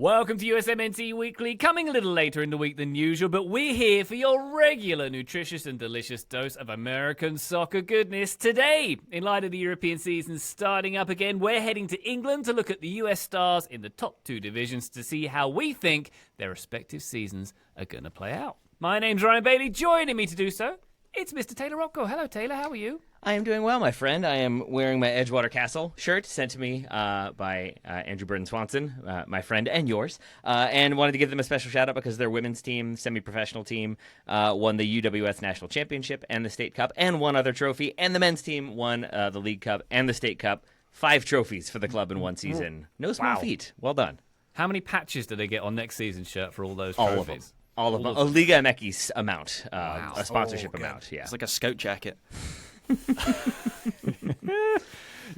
Welcome to USMNT Weekly, coming a little later in the week than usual, but we're here for your regular nutritious and delicious dose of American soccer goodness. Today, in light of the European season starting up again, we're heading to England to look at the US stars in the top two divisions to see how we think their respective seasons are going to play out. My name's Ryan Bailey. Joining me to do so, it's Mr. Taylor Rockwell. Hello, Taylor. How are you? I am doing well, my friend. I am wearing my Edgewater Castle shirt sent to me by Andrew Brenden Swanson, my friend and yours, and wanted to give them a special shout-out because their women's team, semi-professional team, won the UWS National Championship and the State Cup and one other trophy, and the men's team won the League Cup and the State Cup. 5 trophies for the club in one season. No small feat. Well done. How many patches do they get on next season's shirt for all those All trophies? of them. All of them. A Liga MX amount, a sponsorship amount. Yeah. It's like a scout jacket.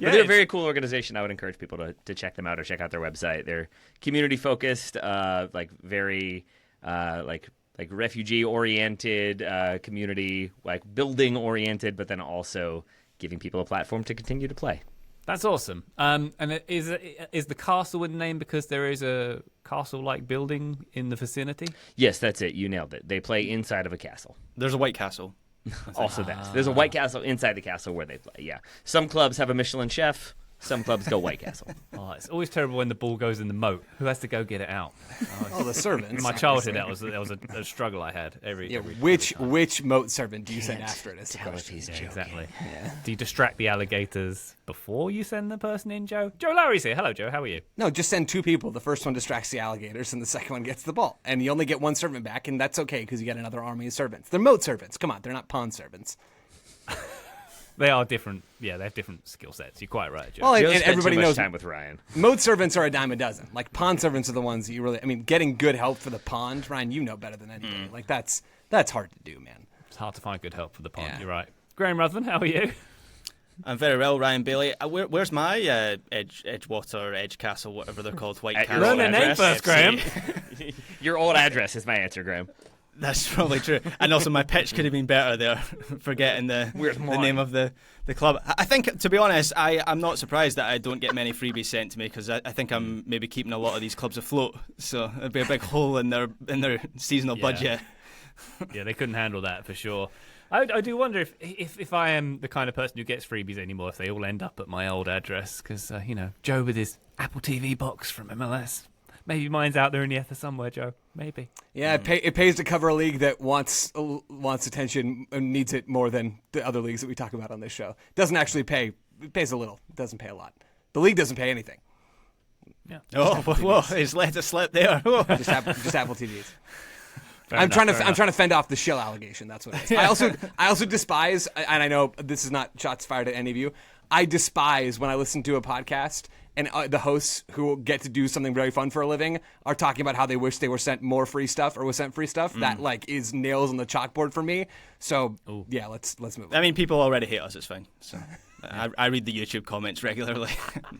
Yeah, they're a very cool organization. I would encourage people to check them out or check out their website. They're community focused, like very like refugee oriented, community like building oriented, but then also giving people a platform to continue to play. That's awesome. And is the castle in the name because there is a castle-like building in the vicinity? Yes, that's it. You nailed it. They play inside of a castle. There's a White Castle. Also that. There's a White Castle inside the castle where they play, yeah. Some clubs have a Michelin chef. Some clubs go White Castle. Oh, it's always terrible when the ball goes in the moat. Who has to go get it out? The servants. In my childhood, that was a struggle I had. Which moat servant do you send after it? Is the Tell if question. he's joking. Exactly. Yeah. Do you distract the alligators before you send the person in, Joe? Joe Lowery's here. Hello, Joe. How are you? No, just send 2 people. The first one distracts the alligators, and the second one gets the ball. And you only get 1 servant back, and that's okay because you get another army of servants. They're moat servants. Come on, they're not pond servants. They are different. Yeah, they have different skill sets. You're quite right, Joe. Well, Joe and spent everybody too much knows time with Ryan. moat servants are a dime a dozen. Like pond servants are the ones that you really. I mean, getting good help for the pond, Ryan. You know better than anybody. Like that's hard to do, man. It's hard to find good help for the pond. Yeah. You're right. Graham Ruthven, how are you? I'm very well, Ryan Bailey. Where's my Edgewater, Edge Castle, whatever they're called, White Castle? Learn their name address? first, Graham. Your old address is my answer, Graham. That's probably true. And also my pitch could have been better there, forgetting the name of the club. I think, to be honest, I'm not surprised that I don't get many freebies sent to me because I think I'm maybe keeping a lot of these clubs afloat. So it'd be a big hole in their seasonal budget. Yeah, they couldn't handle that for sure. I do wonder if I am the kind of person who gets freebies anymore, if they all end up at my old address. Because, Joe with his Apple TV box from MLS. Maybe mine's out there in the ether somewhere, Joe. Maybe. Yeah, it pays to cover a league that wants attention and needs it more than the other leagues that we talk about on this show. It doesn't actually pay. It pays a little. It doesn't pay a lot. The league doesn't pay anything. Yeah. Oh, whoa, he's let it slip there. Just Apple TVs. I'm trying to fend off the shill allegation. That's what it is. I also despise, and I know this is not shots fired at any of you. I despise when I listen to a podcast and the hosts who get to do something very fun for a living are talking about how they wish they were sent more free stuff or was sent free stuff. That is nails on the chalkboard for me. So yeah, let's move on. I mean, people already hate us. It's fine. So I read the YouTube comments regularly.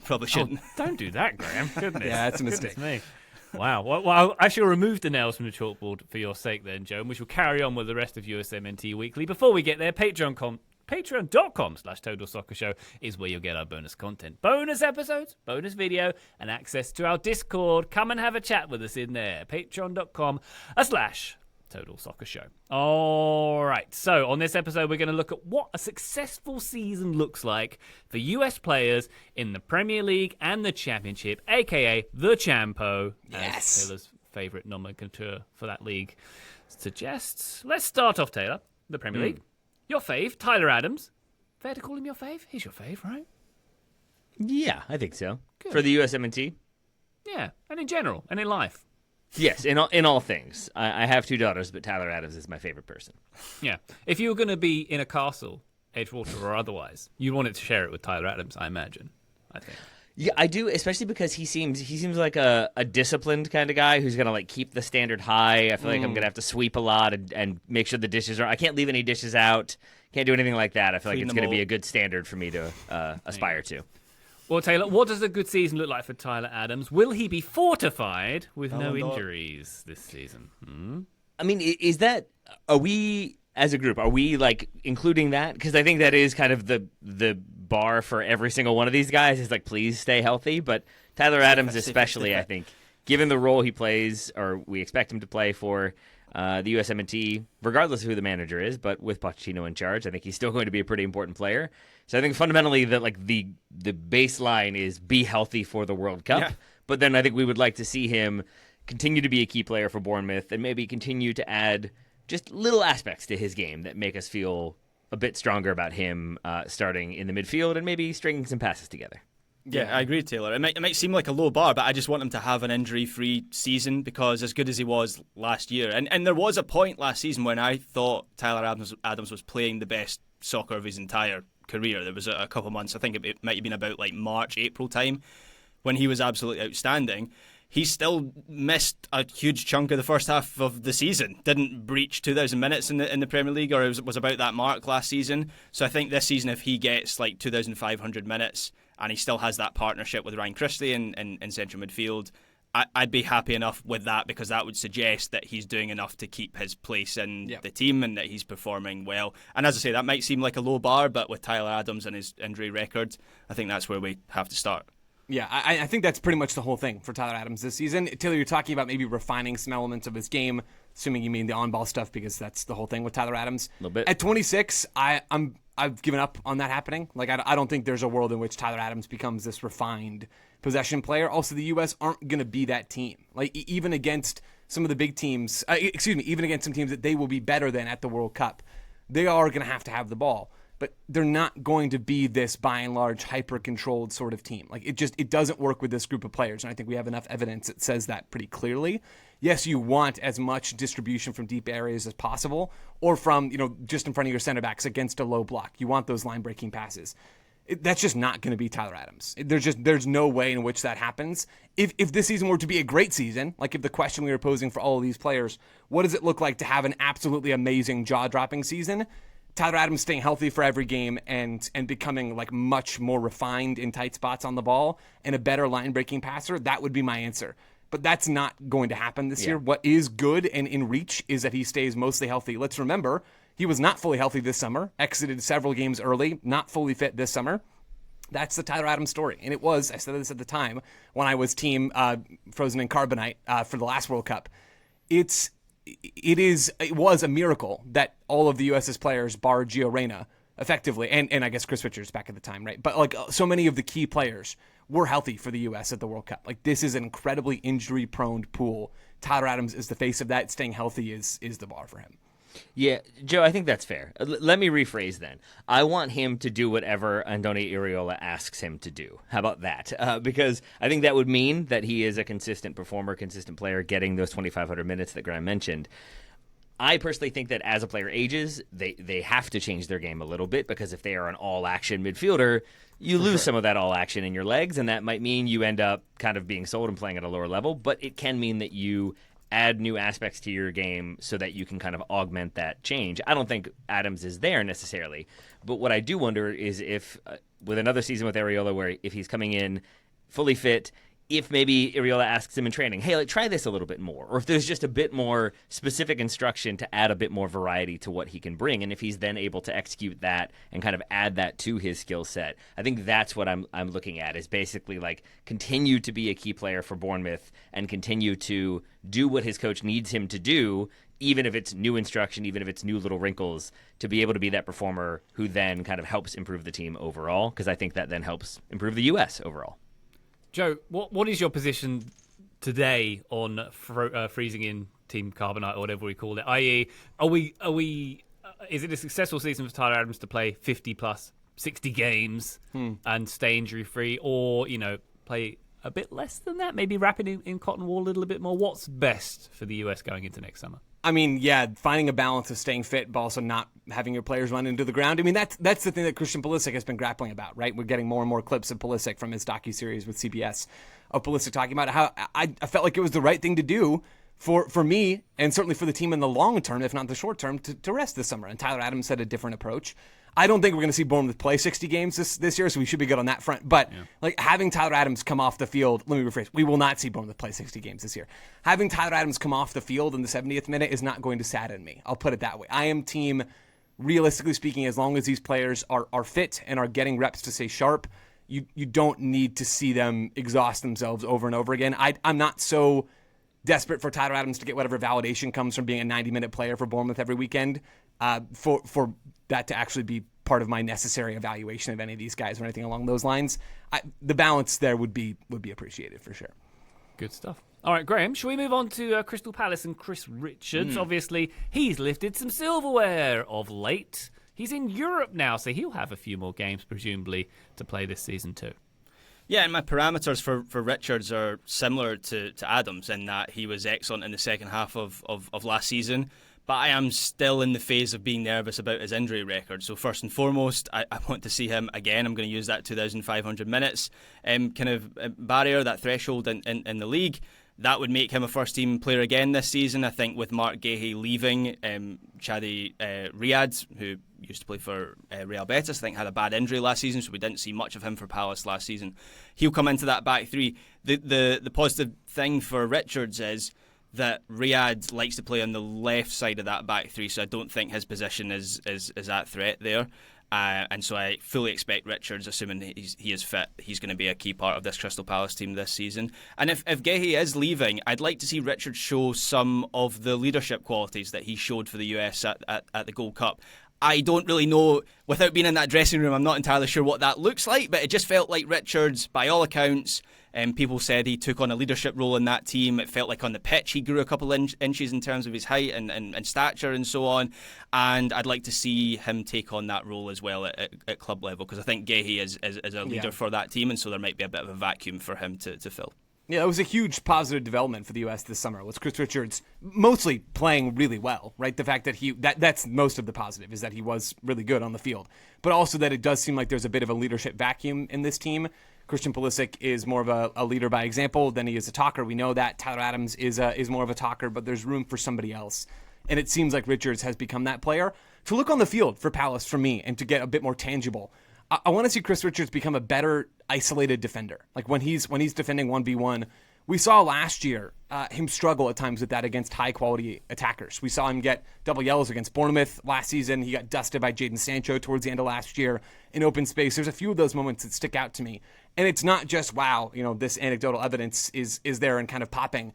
Probably shouldn't. Don't do that, Graham. Goodness. Yeah, that's a mistake. Goodness me. Wow. Well, I shall remove the nails from the chalkboard for your sake then, Joe, and we shall carry on with the rest of USMNT Weekly. Before we get there, Patreon.com/Total Soccer Show is where you'll get our bonus content. Bonus episodes, bonus video, and access to our Discord. Come and have a chat with us in there. Patreon.com/Total Soccer Show. All right. So on this episode, we're going to look at what a successful season looks like for US players in the Premier League and the Championship, a.k.a. the Champo. Yes. As Taylor's favourite nomenclature for that league suggests. Let's start off, Taylor. The Premier League. Your fave, Tyler Adams. Fair to call him your fave? He's your fave, right? Yeah, I think so. Good. For the USMNT? Yeah, and in general, and in life. Yes, in all things. I have 2 daughters, but Tyler Adams is my favorite person. Yeah. If you were going to be in a castle, Edgewater or otherwise, you'd want it to share it with Tyler Adams, I imagine. I think. Yeah, I do, especially because he seems like a disciplined kind of guy who's gonna keep the standard high. I feel like I'm gonna have to sweep a lot and make sure the dishes are. I can't leave any dishes out. Can't do anything like that. I feel like it's gonna be a good standard for me to aspire to. Well, Taylor, what does a good season look like for Tyler Adams? Will he be fortified with no injuries this season? I mean, are we as a group, are we including that? Because I think that is kind of the bar for every single one of these guys is please stay healthy. But Tyler Adams especially, I think given the role he plays, or we expect him to play for the USMNT, regardless of who the manager is, but with Pochettino in charge, I think he's still going to be a pretty important player. So I think fundamentally that like the baseline is be healthy for the World Cup. Yeah. But then I think we would like to see him continue to be a key player for Bournemouth and maybe continue to add just little aspects to his game that make us feel a bit stronger about him starting in the midfield and maybe stringing some passes together. Yeah, I agree, Taylor. It might seem like a low bar, but I just want him to have an injury-free season because as good as he was last year, and there was a point last season when I thought Tyler Adams was playing the best soccer of his entire career. There was a couple of months, I think it might have been about like March, April time, when he was absolutely outstanding. He still missed a huge chunk of the first half of the season. Didn't breach 2,000 minutes in the Premier League, or it was about that mark last season. So I think this season, if he gets like 2,500 minutes and he still has that partnership with Ryan Christie in central midfield, I'd be happy enough with that because that would suggest that he's doing enough to keep his place in the team and that he's performing well. And as I say, that might seem like a low bar, but with Tyler Adams and his injury record, I think that's where we have to start. Yeah, I think that's pretty much the whole thing for Tyler Adams this season. Taylor, you're talking about maybe refining some elements of his game, assuming you mean the on-ball stuff, because that's the whole thing with Tyler Adams. A little bit. At 26, I've given up on that happening. Like, I don't think there's a world in which Tyler Adams becomes this refined possession player. Also, the U.S. aren't going to be that team. Like, even against some of the big teams, even against some teams that they will be better than at the World Cup, they are going to have the ball. But they're not going to be this, by and large, hyper-controlled sort of team. Like, it doesn't work with this group of players, and I think we have enough evidence that says that pretty clearly. Yes, you want as much distribution from deep areas as possible, or from, just in front of your center backs against a low block. You want those line-breaking passes. That's just not going to be Tyler Adams. There's no way in which that happens. If this season were to be a great season, like if the question we were posing for all of these players, what does it look like to have an absolutely amazing jaw-dropping season? Tyler Adams staying healthy for every game and becoming like much more refined in tight spots on the ball and a better line-breaking passer, that would be my answer. But that's not going to happen this year. What is good and in reach is that he stays mostly healthy. Let's remember, he was not fully healthy this summer, exited several games early, not fully fit this summer. That's the Tyler Adams story. And it was, I said this at the time, when I was team Frozen in Carbonite for the last World Cup. It was a miracle that all of the U.S.'s players, bar Gio Reyna, effectively, and I guess Chris Richards back at the time, right? But like so many of the key players were healthy for the U.S. at the World Cup. Like this is an incredibly injury-prone pool. Tyler Adams is the face of that. Staying healthy is the bar for him. Yeah, Joe, I think that's fair. Let me rephrase then. I want him to do whatever Antonee Iriola asks him to do. How about that? Because I think that would mean that he is a consistent performer, consistent player, getting those 2,500 minutes that Graham mentioned. I personally think that as a player ages, they have to change their game a little bit because if they are an all-action midfielder, you lose some of that all-action in your legs, and that might mean you end up kind of being sold and playing at a lower level, but it can mean that you add new aspects to your game so that you can kind of augment that change. I don't think Adams is there necessarily, but what I do wonder is if with another season with Iriola where if he's coming in fully fit, if maybe Iriola asks him in training, hey, like, try this a little bit more, or if there's just a bit more specific instruction to add a bit more variety to what he can bring, and if he's then able to execute that and kind of add that to his skill set, I think that's what I'm looking at, is basically like continue to be a key player for Bournemouth and continue to do what his coach needs him to do, even if it's new instruction, even if it's new little wrinkles, to be able to be that performer who then kind of helps improve the team overall, because I think that then helps improve the U.S. overall. Joe, what is your position today on freezing in Team Carbonite or whatever we call it? I.e., is it a successful season for Tyler Adams to play 50 plus 60 games and stay injury free, or play a bit less than that, maybe wrap it in cotton wool a little bit more? What's best for the US going into next summer? I mean, yeah, finding a balance of staying fit, but also not having your players run into the ground. I mean, that's the thing that Christian Pulisic has been grappling about, right? We're getting more and more clips of Pulisic from his docuseries with CBS of Pulisic talking about how I felt like it was the right thing to do for me, and certainly for the team in the long term, if not the short term, to rest this summer. And Tyler Adams had a different approach. I don't think we're going to see Bournemouth play 60 games this year, so we should be good on that front. But like having Tyler Adams come off the field, let me rephrase, we will not see Bournemouth play 60 games this year. Having Tyler Adams come off the field in the 70th minute is not going to sadden me. I'll put it that way. I am team, realistically speaking, as long as these players are fit and are getting reps to stay sharp, you don't need to see them exhaust themselves over and over again. I'm not so desperate for Tyler Adams to get whatever validation comes from being a 90-minute player for Bournemouth every weekend for that to actually be part of my necessary evaluation of any of these guys or anything along those lines. The balance there would be appreciated for sure. Good stuff. All right, Graham, shall we move on to Crystal Palace and Chris Richards? Obviously, he's lifted some silverware of late. He's in Europe now, so he'll have a few more games, presumably, to play this season too. Yeah, and my parameters for Richards are similar to Adams in that he was excellent in the second half of last season. But I am still in the phase of being nervous about his injury record. So first and foremost, I want to see him again. I'm going to use that 2,500 minutes kind of barrier, that threshold in the league. That would make him a first-team player again this season. I think with Mark Gahey leaving, Chadi Riyad, who used to play for Real Betis, I think had a bad injury last season, so we didn't see much of him for Palace last season. He'll come into that back three. The positive thing for Richards is that Riyad likes to play on the left side of that back three, so I don't think his position is at threat there. And so I fully expect Richards, assuming he is fit, he's going to be a key part of this Crystal Palace team this season. And if Gahey is leaving, I'd like to see Richards show some of the leadership qualities that he showed for the US at the Gold Cup. I don't really know, without being in that dressing room, I'm not entirely sure what that looks like, but it just felt like Richards, by all accounts, people said he took on a leadership role in that team. It felt like on the pitch he grew a couple inches in terms of his height and stature and so on. And I'd like to see him take on that role as well at club level, because I think Gahey is a leader for that team, and so there might be a bit of a vacuum for him to fill. Yeah, it was a huge positive development for the U.S. this summer. Was Chris Richards mostly playing really well, right? The fact that that's most of the positive, is that he was really good on the field. But also that it does seem like there's a bit of a leadership vacuum in this team. Christian Pulisic is more of a leader by example than he is a talker. We know that. Tyler Adams is more of a talker, but there's room for somebody else. And it seems like Richards has become that player. To look on the field for Palace, for me, and to get a bit more tangible, I want to see Chris Richards become a better isolated defender. Like when he's defending 1v1, we saw last year him struggle at times with that against high-quality attackers. We saw him get double yellows against Bournemouth last season. He got dusted by Jadon Sancho towards the end of last year in open space. There's a few of those moments that stick out to me. And it's not just, wow, this anecdotal evidence is there and kind of popping.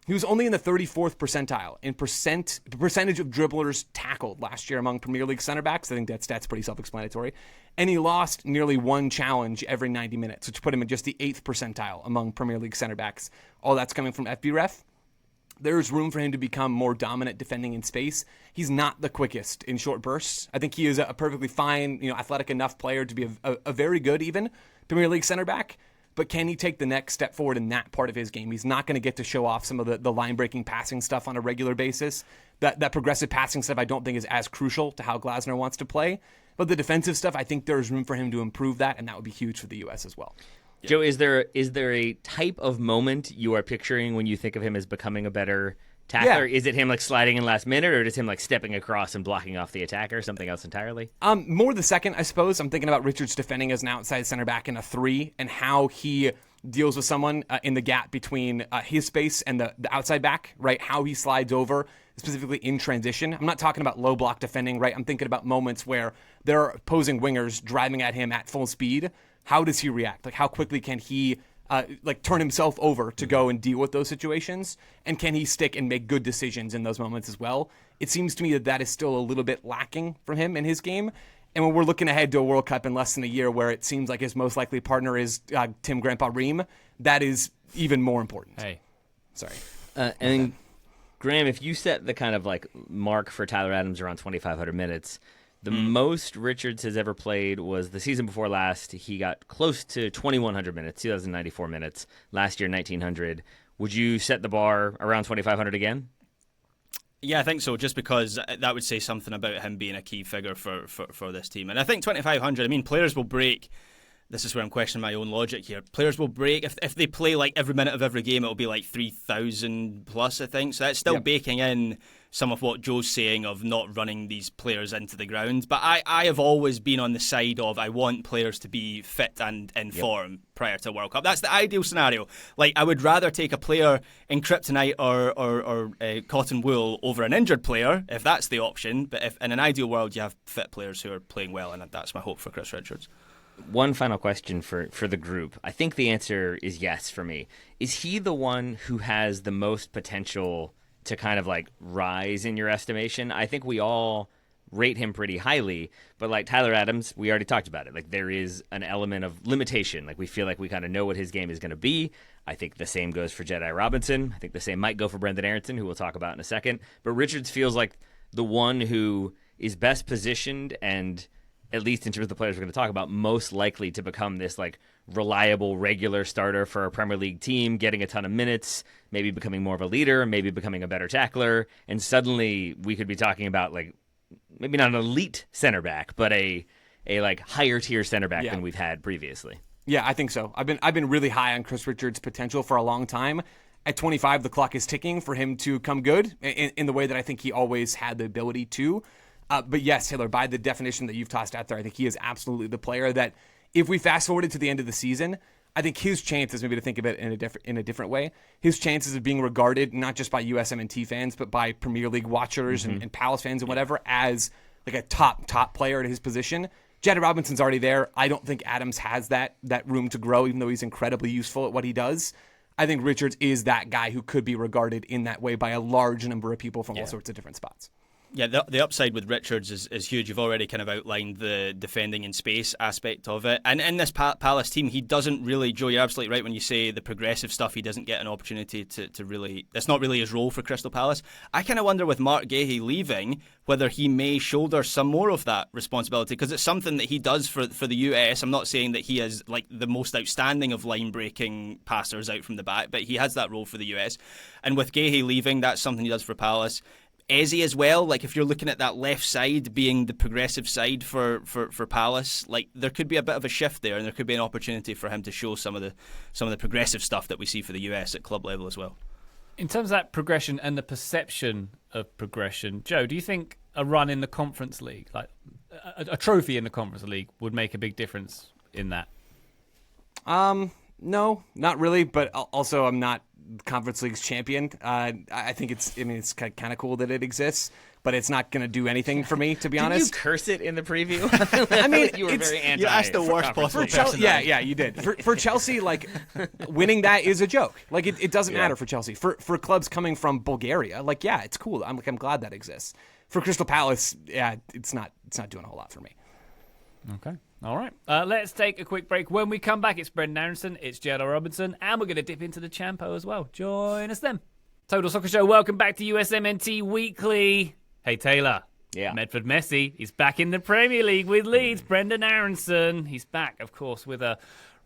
He was only in the 34th percentile in percentage of dribblers tackled last year among Premier League center backs. I think that stat's pretty self-explanatory. And he lost nearly one challenge every 90 minutes, which put him in just the 8th percentile among Premier League center backs. All that's coming from FBref. There's room for him to become more dominant defending in space. He's not the quickest in short bursts. I think he is a perfectly fine, athletic enough player to be a very good even Premier League center back. But can he take the next step forward in that part of his game? He's not going to get to show off some of the line-breaking passing stuff on a regular basis. That progressive passing stuff I don't think is as crucial to how Glasner wants to play. But the defensive stuff, I think there's room for him to improve that, and that would be huge for the U.S. as well. Yeah. Joe, is there a type of moment you are picturing when you think of him as becoming a better tackler? Yeah. Is it him like sliding in last minute, or is it him like stepping across and blocking off the attacker? Something else entirely? More the second, I suppose. I'm thinking about Richards defending as an outside center back in a 3 and how he deals with someone in the gap between his space and the outside back, right? How he slides over, specifically in transition. I'm not talking about low block defending, right? I'm thinking about moments where there are opposing wingers driving at him at full speed. How does he react? Like, how quickly can he turn himself over to go and deal with those situations? And can he stick and make good decisions in those moments as well? It seems to me that is still a little bit lacking from him in his game. And when we're looking ahead to a World Cup in less than a year where it seems like his most likely partner is Tim Grandpa Ream, that is even more important. Hey. Sorry. And Graham, if you set the kind of like mark for Tyler Adams around 2,500 minutes, the most Richards has ever played was the season before last. He got close to 2,100 minutes, 2,094 minutes. Last year, 1,900. Would you set the bar around 2,500 again? Yeah, I think so, just because that would say something about him being a key figure for this team. And I think 2,500, players will break. This is where I'm questioning my own logic here. Players will break. If they play like every minute of every game, it'll be like 3,000 plus, I think. So that's still baking in some of what Joe's saying of not running these players into the ground. But I have always been on the side of I want players to be fit and in form prior to World Cup. That's the ideal scenario. Like, I would rather take a player in kryptonite or cotton wool over an injured player, if that's the option. But if in an ideal world you have fit players who are playing well, and that's my hope for Chris Richards. one final question for the group. I think the answer is yes for me. Is he the one who has the most potential to kind of like rise in your estimation? I think we all rate him pretty highly, but like Tyler Adams, we already talked about it. Like there is an element of limitation. Like we feel like we kind of know what his game is going to be. I think the same goes for Jedi Robinson. I think the same might go for Brenden Aaronson, who we'll talk about in a second. But Richards feels like the one who is best positioned and, at least in terms of the players we're going to talk about, most likely to become this like reliable, regular starter for a Premier League team, getting a ton of minutes, maybe becoming more of a leader, maybe becoming a better tackler. And suddenly we could be talking about like maybe not an elite center back, but a like higher tier center back than we've had previously. Yeah, I think so. I've been really high on Chris Richards' potential for a long time. At 25, the clock is ticking for him to come good in the way that I think he always had the ability to. But yes, Taylor, by the definition that you've tossed out there, I think he is absolutely the player that if we fast forwarded to the end of the season, I think his chances, maybe to think of it in a different way, his chances of being regarded not just by USMNT fans, but by Premier League watchers and Palace fans and whatever as like a top player at his position. Jedi Robinson's already there. I don't think Adams has that room to grow, even though he's incredibly useful at what he does. I think Richards is that guy who could be regarded in that way by a large number of people from all sorts of different spots. Yeah, the upside with Richards is huge. You've already kind of outlined the defending in space aspect of it. And in this Palace team, he doesn't really, Joe, you're absolutely right when you say the progressive stuff, he doesn't get an opportunity to really, that's not really his role for Crystal Palace. I kind of wonder with Mark Gahey leaving, whether he may shoulder some more of that responsibility, because it's something that he does for the US. I'm not saying that he is like the most outstanding of line-breaking passers out from the back, but he has that role for the US. And with Gahey leaving, that's something he does for Palace. Eze as well, like if you're looking at that left side being the progressive side for Palace, like there could be a bit of a shift there, and there could be an opportunity for him to show some of the progressive stuff that we see for the US at club level as well. In terms of that progression and the perception of progression, Joe, do you think a run in the Conference League, like a trophy in the Conference League, would make a big difference in that? No, not really, but also I'm not Conference League's champion. I think it's kind of cool that it exists, but it's not going to do anything for me, to be honest. Did you curse it in the preview? I mean, you were very anti. You asked the worst possible person. Yeah, you did. For Chelsea, like winning that is a joke. Like it doesn't matter for Chelsea. For clubs coming from Bulgaria, like it's cool. I'm glad that exists. For Crystal Palace, it's not doing a whole lot for me. Okay. All right. Let's take a quick break. When we come back, it's Brenden Aaronson, it's Jedi Robinson, and we're going to dip into the Champo as well. Join us then. Total Soccer Show, welcome back to USMNT Weekly. Hey, Taylor. Yeah. Medford Messi, he's back in the Premier League with Leeds. Brenden Aaronson, he's back, of course, with a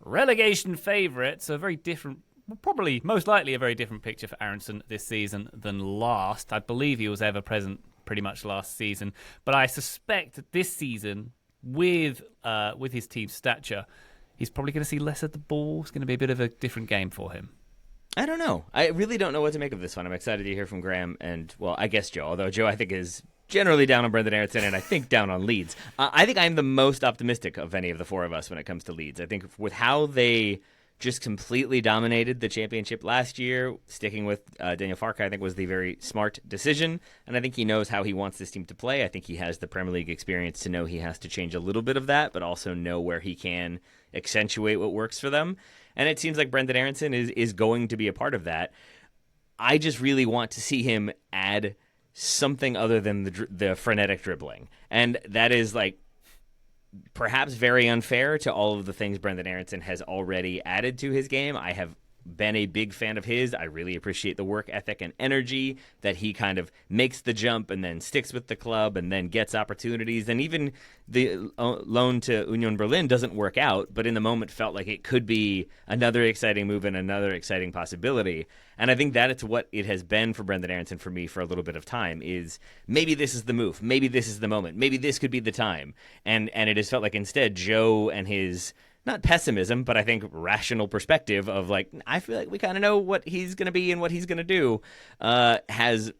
relegation favourite. So a very different, probably, most likely a very different picture for Aaronson this season than last. I believe he was ever present pretty much last season. But I suspect that this season, with his team's stature, he's probably going to see less of the ball. It's going to be a bit of a different game for him. I don't know. I really don't know what to make of this one. I'm excited to hear from Graham and, well, I guess Joe. Although Joe, I think, is generally down on Brenden Aaronson and I think down on Leeds. I think I'm the most optimistic of any of the four of us when it comes to Leeds. I think with how they just completely dominated the Championship last year, sticking with Daniel Farke, I think, was the very smart decision. And I think he knows how he wants this team to play. I think he has the Premier League experience to know he has to change a little bit of that, but also know where he can accentuate what works for them. And it seems like Brenden Aaronson is going to be a part of that. I just really want to see him add something other than the frenetic dribbling. And that is like perhaps very unfair to all of the things Brenden Aaronson has already added to his game. I have been a big fan of his. I really appreciate the work ethic and energy that he kind of makes the jump and then sticks with the club and then gets opportunities. And even the loan to Union Berlin doesn't work out, but in the moment felt like it could be another exciting move and another exciting possibility. And I think that it's what it has been for Brenden Aaronson for me for a little bit of time is maybe this is the move. Maybe this is the moment. Maybe this could be the time. And it has felt like instead Joe and his not pessimism, but I think rational perspective of like, I feel like we kind of know what he's going to be and what he's going to do, has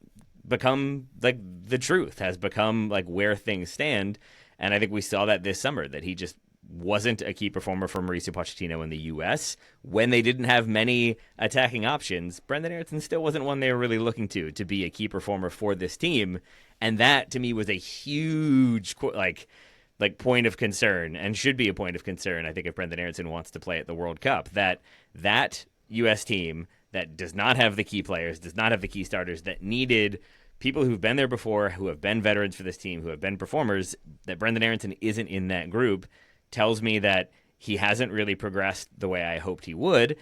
become like the truth, has become like where things stand. And I think we saw that this summer, that he just wasn't a key performer for Mauricio Pochettino in the U.S. When they didn't have many attacking options, Brenden Aaronson still wasn't one they were really looking to be a key performer for this team. And that, to me, was a huge, like, like point of concern and should be a point of concern, I think, if Brenden Aaronson wants to play at the World Cup, that U.S. team that does not have the key players, does not have the key starters, that needed people who've been there before, who have been veterans for this team, who have been performers, that Brenden Aaronson isn't in that group, tells me that he hasn't really progressed the way I hoped he would,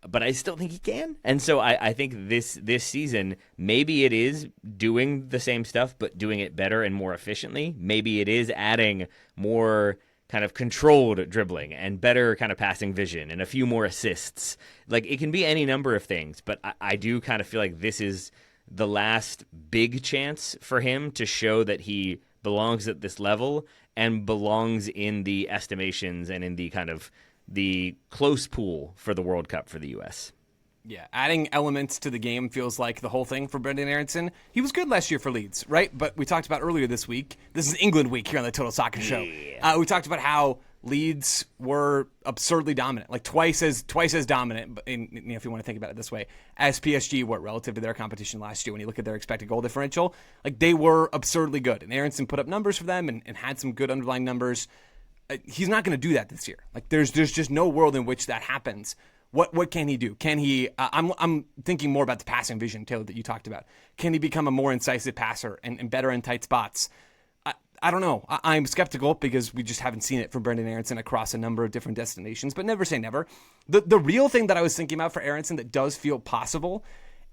but I still think he can. And so I think this season, maybe it is doing the same stuff, but doing it better and more efficiently. Maybe it is adding more kind of controlled dribbling and better kind of passing vision and a few more assists. Like, it can be any number of things, but I do kind of feel like this is the last big chance for him to show that he belongs at this level and belongs in the estimations and in the kind of the close pool for the World Cup for the U.S. Yeah, adding elements to the game feels like the whole thing for Brenden Aaronson. He was good last year for Leeds, right? But we talked about earlier this week. This is England week here on the Total Soccer Show. Yeah. We talked about how Leeds were absurdly dominant, like twice as dominant, if you want to think about it this way, as PSG were relative to their competition last year. When you look at their expected goal differential, like, they were absurdly good. And Aaronson put up numbers for them and had some good underlying numbers. He's not going to do that this year. Like, there's just no world in which that happens. What can he do? Can he? I'm thinking more about the passing vision, Taylor, that you talked about. Can he become a more incisive passer and better in tight spots? I don't know. I'm skeptical because we just haven't seen it from Brenden Aaronson across a number of different destinations. But never say never. The real thing that I was thinking about for Aaronson that does feel possible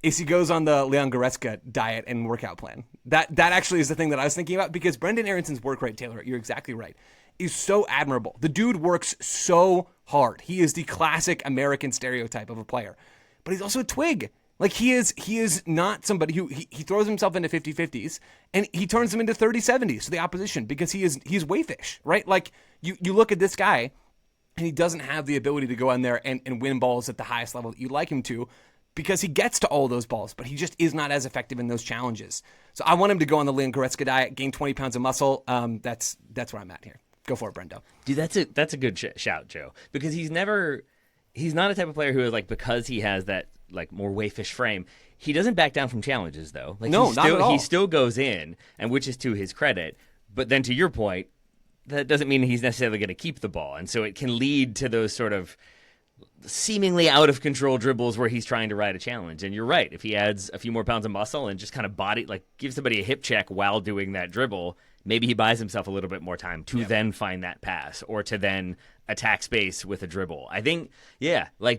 is he goes on the Leon Goretzka diet and workout plan. That actually is the thing that I was thinking about, because Brenden Aaronson's work rate, Taylor, you're exactly right, is so admirable. The dude works so hard. He is the classic American stereotype of a player. But he's also a twig. Like, he is not somebody who he throws himself into 50-50s and he turns them into 30-70s to the opposition because he's wayfish, right? Like, you look at this guy and he doesn't have the ability to go in there and win balls at the highest level that you'd like him to, because he gets to all those balls, but he just is not as effective in those challenges. So I want him to go on the Leon Goretzka diet, gain 20 pounds of muscle. That's where I'm at here. Go for it, Brendo. Dude, that's a good shout, Joe, because he's not a type of player who is like, because he has that like more wayfish frame, he doesn't back down from challenges though. Like, no, not at all. He still goes in, and which is to his credit. But then to your point, that doesn't mean he's necessarily going to keep the ball, and so it can lead to those sort of seemingly out of control dribbles where he's trying to ride a challenge. And you're right, if he adds a few more pounds of muscle and just kind of gives somebody a hip check while doing that dribble, maybe he buys himself a little bit more time to then find that pass or to then attack space with a dribble. I think,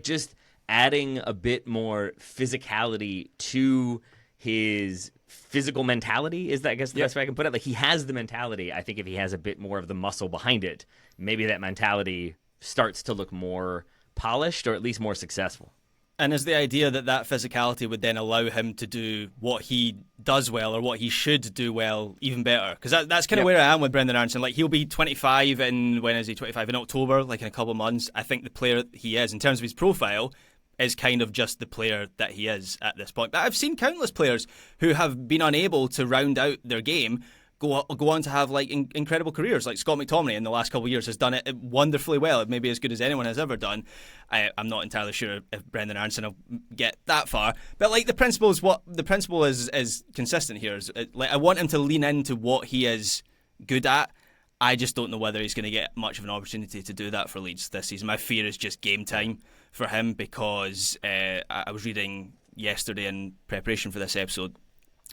just adding a bit more physicality to his physical mentality is, I guess, the best way I can put it. Like, he has the mentality. I think if he has a bit more of the muscle behind it, maybe that mentality starts to look more polished or at least more successful. And is the idea that physicality would then allow him to do what he does well, or what he should do well, even better? Because that's kind of where I am with Brenden Aaronson. Like, he'll be 25 when is he 25? In October, like in a couple of months. I think the player he is, in terms of his profile, is kind of just the player that he is at this point. But I've seen countless players who have been unable to round out their game go on to have like incredible careers. Like Scott McTominay in the last couple of years has done it wonderfully well, maybe as good as anyone has ever done. I'm not entirely sure if Brenden Aaronson will get that far, but like the principle is consistent here. Like, I want him to lean into what he is good at. I just don't know whether he's going to get much of an opportunity to do that for Leeds this season. My fear is just game time for him, because I was reading yesterday in preparation for this episode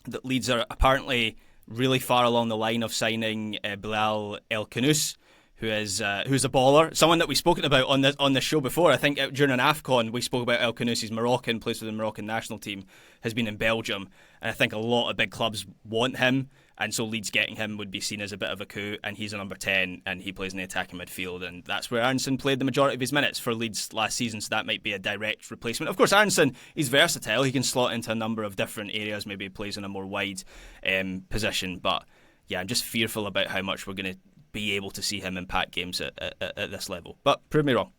that Leeds are apparently really far along the line of signing Bilal El Khanous, who's a baller, someone that we've spoken about on this show before. I think during an AFCON we spoke about El Khanous. He's Moroccan, plays for the Moroccan national team, has been in Belgium, and I think a lot of big clubs want him, and so Leeds getting him would be seen as a bit of a coup. And he's a number 10 and he plays in the attacking midfield, and that's where Aaronson played the majority of his minutes for Leeds last season, so that might be a direct replacement. Of course, Aaronson, he's versatile, he can slot into a number of different areas, maybe he plays in a more wide position, but yeah, I'm just fearful about how much we're going to be able to see him impact games at this level. But prove me wrong.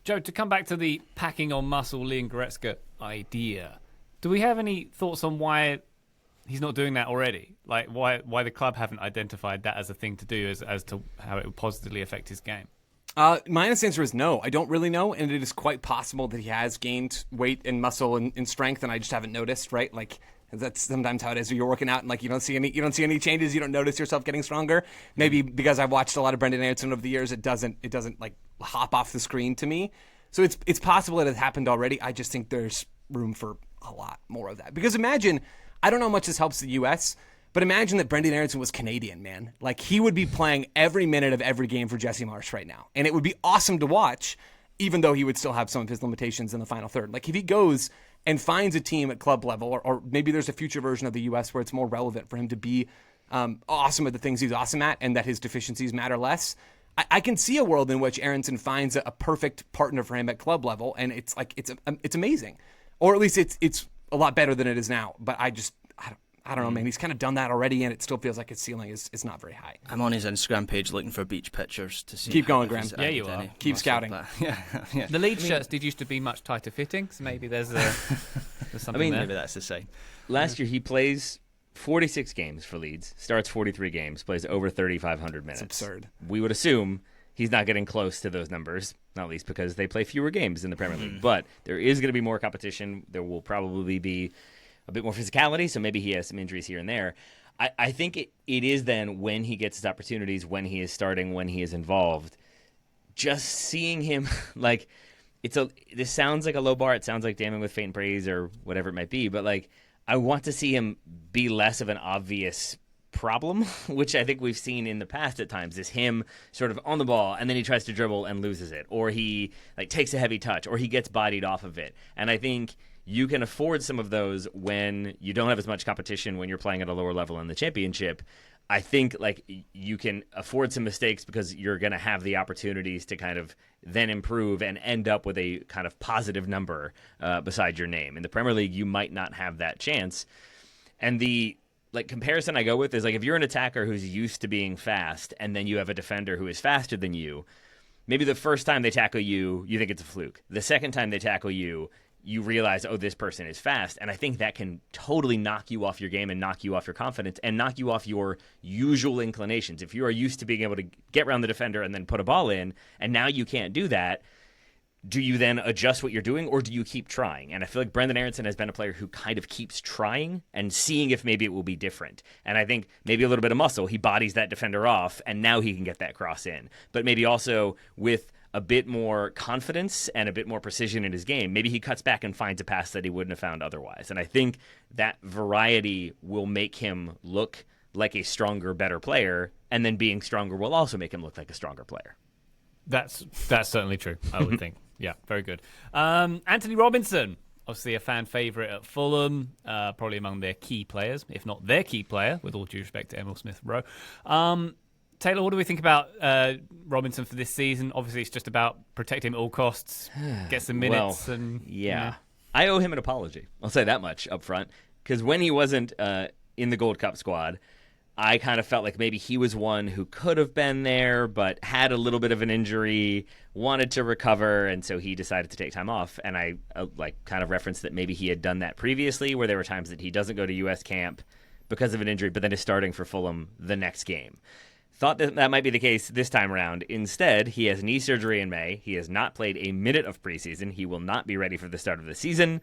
Joe, to come back to the packing on muscle Leon Goretzka idea, do we have any thoughts on why he's not doing that already? Like, why the club haven't identified that as a thing to do, as to how it would positively affect his game? My honest answer is no. I don't really know, and it is quite possible that he has gained weight and muscle and strength, and I just haven't noticed, right? Like, That's sometimes how it is. You're working out and like you don't see any changes. You don't notice yourself getting stronger. Maybe because I've watched a lot of Brenden Aaronson over the years, it doesn't like hop off the screen to me. So it's possible it has happened already. I just think there's room for a lot more of that. Because imagine, I don't know how much this helps the U.S., but imagine that Brenden Aaronson was Canadian, man. Like, he would be playing every minute of every game for Jesse Marsh right now. And it would be awesome to watch, even though he would still have some of his limitations in the final third. Like, if he goes and finds a team at club level, or maybe there's a future version of the U.S. where it's more relevant for him to be awesome at the things he's awesome at and that his deficiencies matter less, I can see a world in which Aaronson finds a perfect partner for him at club level, and it's like it's amazing. Or at least it's a lot better than it is now. But I don't know, man. He's kind of done that already, and it still feels like his ceiling is not very high. I'm on his Instagram page looking for beach pictures to see. Keep going, Graham. Yeah, you are. Keep scouting. Yeah. The Leeds shirts did used to be much tighter fitting, so maybe there's something there. Maybe that's the sign. Last year, he plays 46 games for Leeds, starts 43 games, plays over 3,500 minutes. It's absurd. We would assume he's not getting close to those numbers, not least because they play fewer games in the Premier League. But there is going to be more competition. There will probably be a bit more physicality, so maybe he has some injuries here and there. I think it is then when he gets his opportunities, when he is starting, when he is involved, just seeing him, like, this sounds like a low bar. It sounds like damning with faint praise or whatever it might be, but, like, I want to see him be less of an obvious problem, which I think we've seen in the past at times, is him sort of on the ball and then he tries to dribble and loses it, or he like takes a heavy touch, or he gets bodied off of it. And I think you can afford some of those when you don't have as much competition, when you're playing at a lower level in the championship. I think like you can afford some mistakes because you're going to have the opportunities to kind of then improve and end up with a kind of positive number beside your name. In the Premier League, you might not have that chance. And the comparison I go with is like if you're an attacker who's used to being fast and then you have a defender who is faster than you, maybe the first time they tackle you, you think it's a fluke. The second time they tackle you, you realize, oh, this person is fast. And I think that can totally knock you off your game and knock you off your confidence and knock you off your usual inclinations. If you are used to being able to get around the defender and then put a ball in, and now you can't do that, do you then adjust what you're doing, or do you keep trying? And I feel like Brenden Aaronson has been a player who kind of keeps trying and seeing if maybe it will be different. And I think maybe a little bit of muscle, he bodies that defender off, and now he can get that cross in. But maybe also with a bit more confidence and a bit more precision in his game, maybe he cuts back and finds a pass that he wouldn't have found otherwise. And I think that variety will make him look like a stronger, better player, and then being stronger will also make him look like a stronger player. That's certainly true, I would think. Yeah, very good. Antonee Robinson, obviously a fan favourite at Fulham, probably among their key players, if not their key player, with all due respect to Emil Smith-Rowe. Taylor, what do we think about Robinson for this season? Obviously, it's just about protect him at all costs, get some minutes. Well, and yeah. I owe him an apology. I'll say that much up front. Because when he wasn't in the Gold Cup squad, I kind of felt like maybe he was one who could have been there, but had a little bit of an injury, wanted to recover, and so he decided to take time off. And I kind of referenced that maybe he had done that previously, where there were times that he doesn't go to U.S. camp because of an injury, but then is starting for Fulham the next game. Thought that might be the case this time around. Instead, he has knee surgery in May. He has not played a minute of preseason. He will not be ready for the start of the season.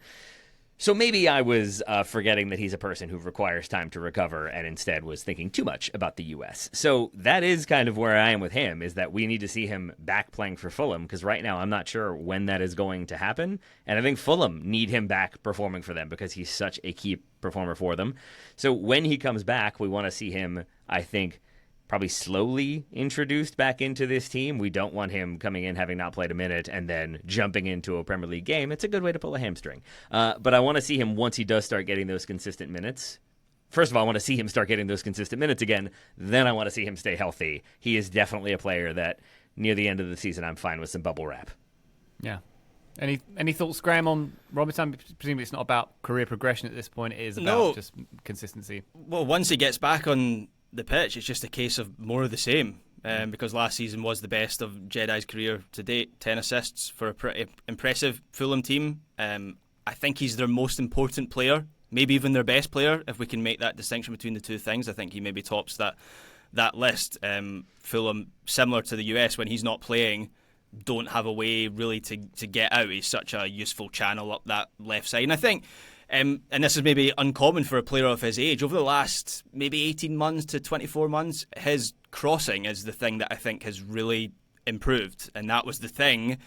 So maybe I was forgetting that he's a person who requires time to recover and instead was thinking too much about the U.S. So that is kind of where I am with him, is that we need to see him back playing for Fulham, because right now I'm not sure when that is going to happen. And I think Fulham need him back performing for them because he's such a key performer for them. So when he comes back, we want to see him, I think, probably slowly introduced back into this team. We don't want him coming in having not played a minute and then jumping into a Premier League game. It's a good way to pull a hamstring. But I want to see him once he does start getting those consistent minutes. First of all, I want to see him start getting those consistent minutes again. Then I want to see him stay healthy. He is definitely a player that near the end of the season I'm fine with some bubble wrap. Yeah. Any thoughts, Graham, on Robinson? Presumably it's not about career progression at this point. It is about just consistency. Well, once he gets back on the pitch, it's just a case of more of the same, because last season was the best of Jedi's career to date. 10 assists for a pretty impressive Fulham team. I think he's their most important player, maybe even their best player, if we can make that distinction between the two things. I think he maybe tops that list. Fulham, similar to the US, when he's not playing, don't have a way really to get out. He's such a useful channel up that left side. And I think And this is maybe uncommon for a player of his age. Over the last maybe 18 months to 24 months, his crossing is the thing that I think has really improved. And that was the thing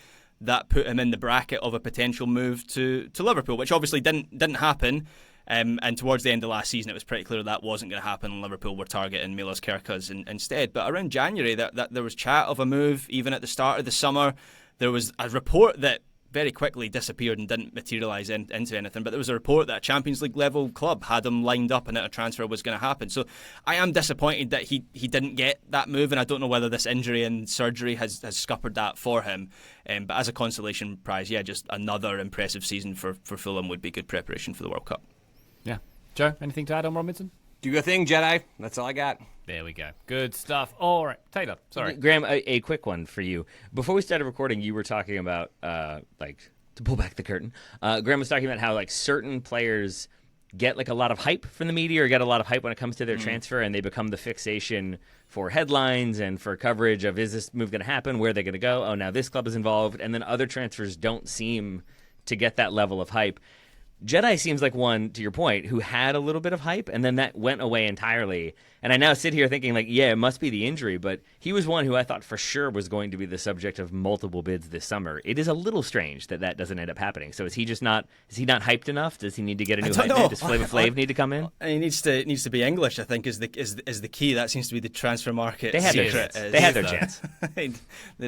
that put him in the bracket of a potential move to Liverpool, which obviously didn't happen. And towards the end of last season, it was pretty clear that wasn't going to happen, and Liverpool were targeting Milos Kerkez instead. But around January, that there was chat of a move. Even at the start of the summer, there was a report that very quickly disappeared and didn't materialise into anything. But there was a report that a Champions League level club had him lined up and that a transfer was going to happen. So I am disappointed that he didn't get that move, and I don't know whether this injury and surgery has scuppered that for him. But as a consolation prize, yeah, just another impressive season for Fulham would be good preparation for the World Cup. Yeah. Joe, anything to add on Robinson? Do your thing, Jedi. That's all I got. There we go. Good stuff. All right. Taylor, sorry. Graham, a quick one for you. Before we started recording, you were talking about, to pull back the curtain, Graham was talking about how, certain players get, a lot of hype from the media or get a lot of hype when it comes to their transfer, and they become the fixation for headlines and for coverage of, is this move going to happen? Where are they going to go? Oh, now this club is involved. And then other transfers don't seem to get that level of hype. Jedi seems like one, to your point, who had a little bit of hype, and then that went away entirely. And I now sit here thinking, it must be the injury, but he was one who I thought for sure was going to be the subject of multiple bids this summer. It is a little strange that doesn't end up happening. So is he not hyped enough? Does he need to get a new hype man? Does Flava Flav need to come in? He needs to be English, I think, is the key. That seems to be the transfer market. They had their chance. They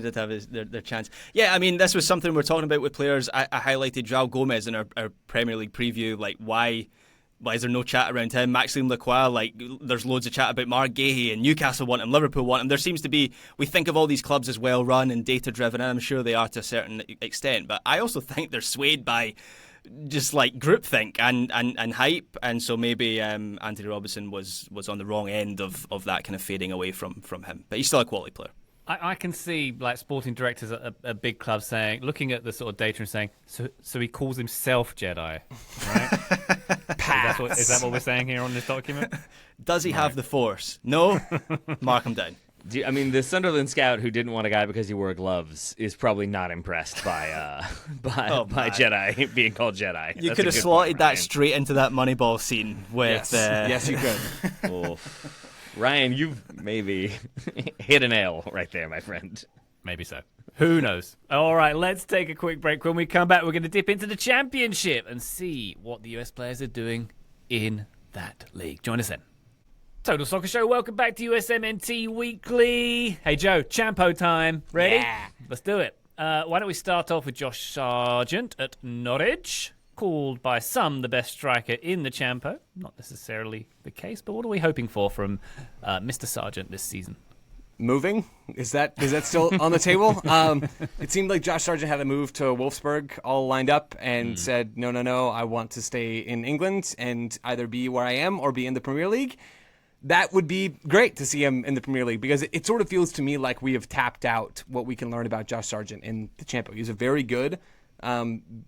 did have their chance. Yeah, I mean, this was something we're talking about with players. I highlighted João Gomez in our Premier League preview, why is there no chat around him? Maxime Lacroix, there's loads of chat about Mark Gahey, and Newcastle want him, Liverpool want him. There seems to be, we think of all these clubs as well run and data driven, and I'm sure they are to a certain extent, but I also think they're swayed by just groupthink and hype, and so maybe Antonee Robinson was on the wrong end of that kind of fading away from him, but he's still a quality player. I can see sporting directors at a big club looking at the sort of data and saying, so he calls himself Jedi, right? Is that what we're saying here on this document? Does he have the Force? No? Mark him down. The Sunderland scout who didn't want a guy because he wore gloves is probably not impressed by Jedi being called Jedi. You could have slotted that straight into that Moneyball scene with... Yes, you could. Ryan, you've maybe hit a nail right there, my friend. Maybe so. Who knows? All right, let's take a quick break. When we come back, we're going to dip into the Championship and see what the US players are doing in that league. Join us then. Total Soccer Show, welcome back to USMNT Weekly. Hey, Joe, Champo time. Ready? Yeah. Let's do it. Why don't we start off with Josh Sargent at Norwich, called by some the best striker in the Champo. Not necessarily the case, but what are we hoping for from Mr. Sargent this season? Moving? Is that still on the table? It seemed like Josh Sargent had a move to Wolfsburg all lined up and said, no, I want to stay in England and either be where I am or be in the Premier League. That would be great to see him in the Premier League because it sort of feels to me like we have tapped out what we can learn about Josh Sargent in the Champo. He's a very good,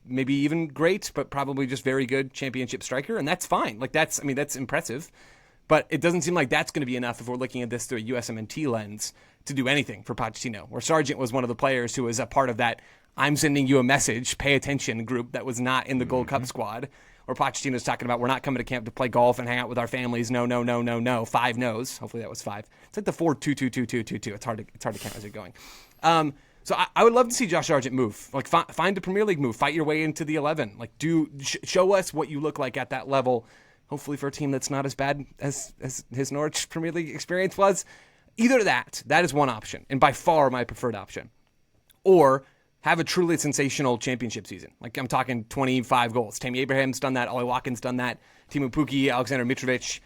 maybe even great, but probably just very good Championship striker, and that's fine. That's impressive. But it doesn't seem like that's going to be enough if we're looking at this through a USMNT lens to do anything for Pochettino, where Sargent was one of the players who was a part of that I'm sending you a message, pay attention group that was not in the Gold Cup squad, where Pochettino's talking about we're not coming to camp to play golf and hang out with our families. No. 5 no's. Hopefully that was 5. It's like the 4-2-2-2-2-2-2. It's hard to count as you're going. So I would love to see Josh Sargent move. Find a Premier League move. Fight your way into the 11. Show us what you look like at that level. Hopefully for a team that's not as bad as his Norwich Premier League experience was. Either that is one option, and by far my preferred option. Or have a truly sensational championship season. I'm talking 25 goals. Tammy Abraham's done that. Ollie Watkins done that. Timu Pukki, Alexander Mitrovic.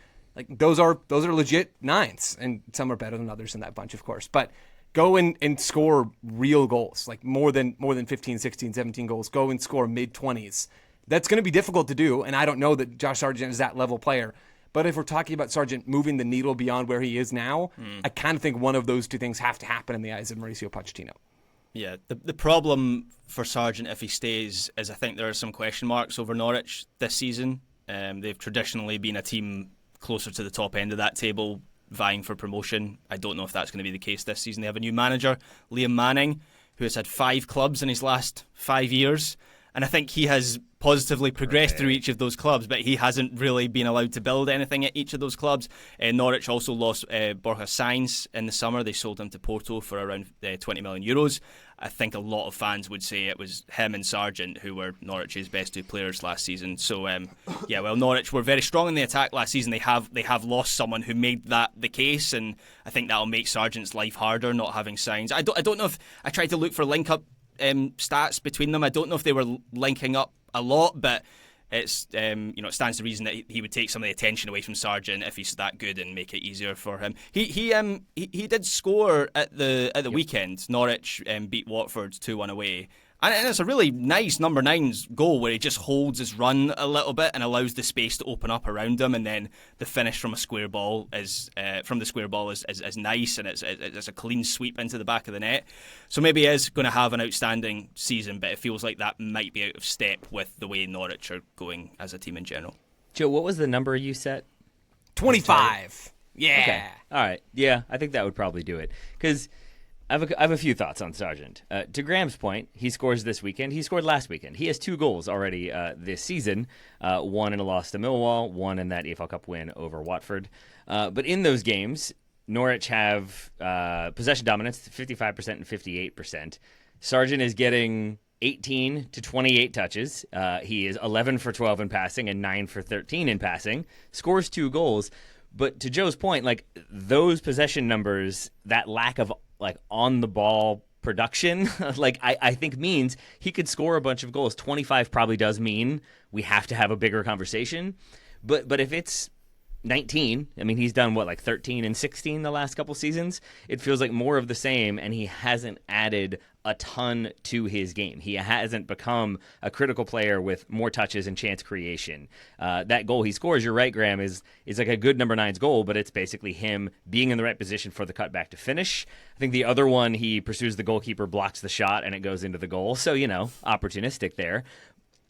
Those are legit 9s, and some are better than others in that bunch, of course. But go and score real goals, more than 15, 16, 17 goals. Go and score mid-20s. That's going to be difficult to do, and I don't know that Josh Sargent is that level player. But if we're talking about Sargent moving the needle beyond where he is now, I kind of think one of those two things have to happen in the eyes of Mauricio Pochettino. Yeah, the problem for Sargent if he stays is I think there are some question marks over Norwich this season. They've traditionally been a team closer to the top end of that table, vying for promotion. I don't know if that's going to be the case this season. They have a new manager, Liam Manning, who has had 5 clubs in his last 5 years. And I think he has positively progressed through each of those clubs, but he hasn't really been allowed to build anything at each of those clubs. Norwich also lost Borja Sainz in the summer. They sold him to Porto for around 20 million euros. I think a lot of fans would say it was him and Sargent who were Norwich's best two players last season. So Norwich were very strong in the attack last season. They have lost someone who made that the case, and I think that'll make Sargent's life harder not having Sainz. I don't know if I tried to look for link up stats between them. I don't know if they were linking up a lot, but it's it stands to reason that he would take some of the attention away from Sargent if he's that good and make it easier for him. He did score at the weekend. Norwich beat Watford 2-1 away. And it's a really nice number 9's goal where he just holds his run a little bit and allows the space to open up around him, and then the finish from a square ball is nice, and it's a clean sweep into the back of the net. So maybe he is going to have an outstanding season, but it feels like that might be out of step with the way Norwich are going as a team in general. Joe, what was the number you set? 25. Yeah. Okay. All right. Yeah, I think that would probably do it. Because I have a few thoughts on Sargent. To Graham's point, he scores this weekend. He scored last weekend. He has 2 goals already this season, one in a loss to Millwall, one in that EFL Cup win over Watford. But in those games, Norwich have possession dominance, 55% and 58%. Sargent is getting 18 to 28 touches. He is 11 for 12 in passing and 9 for 13 in passing. Scores 2 goals. But to Joe's point, like those possession numbers, that lack of on the ball production, I think means he could score a bunch of goals. 25 probably does mean we have to have a bigger conversation. But if it's 19, I mean, he's done 13 and 16 the last couple seasons. It feels like more of the same, and he hasn't added a ton to his game. He hasn't become a critical player with more touches and chance creation. That goal he scores, you're right, Graham, is like a good number 9's goal, but it's basically him being in the right position for the cutback to finish. I think the other one, he pursues the goalkeeper, blocks the shot, and it goes into the goal. So, opportunistic there.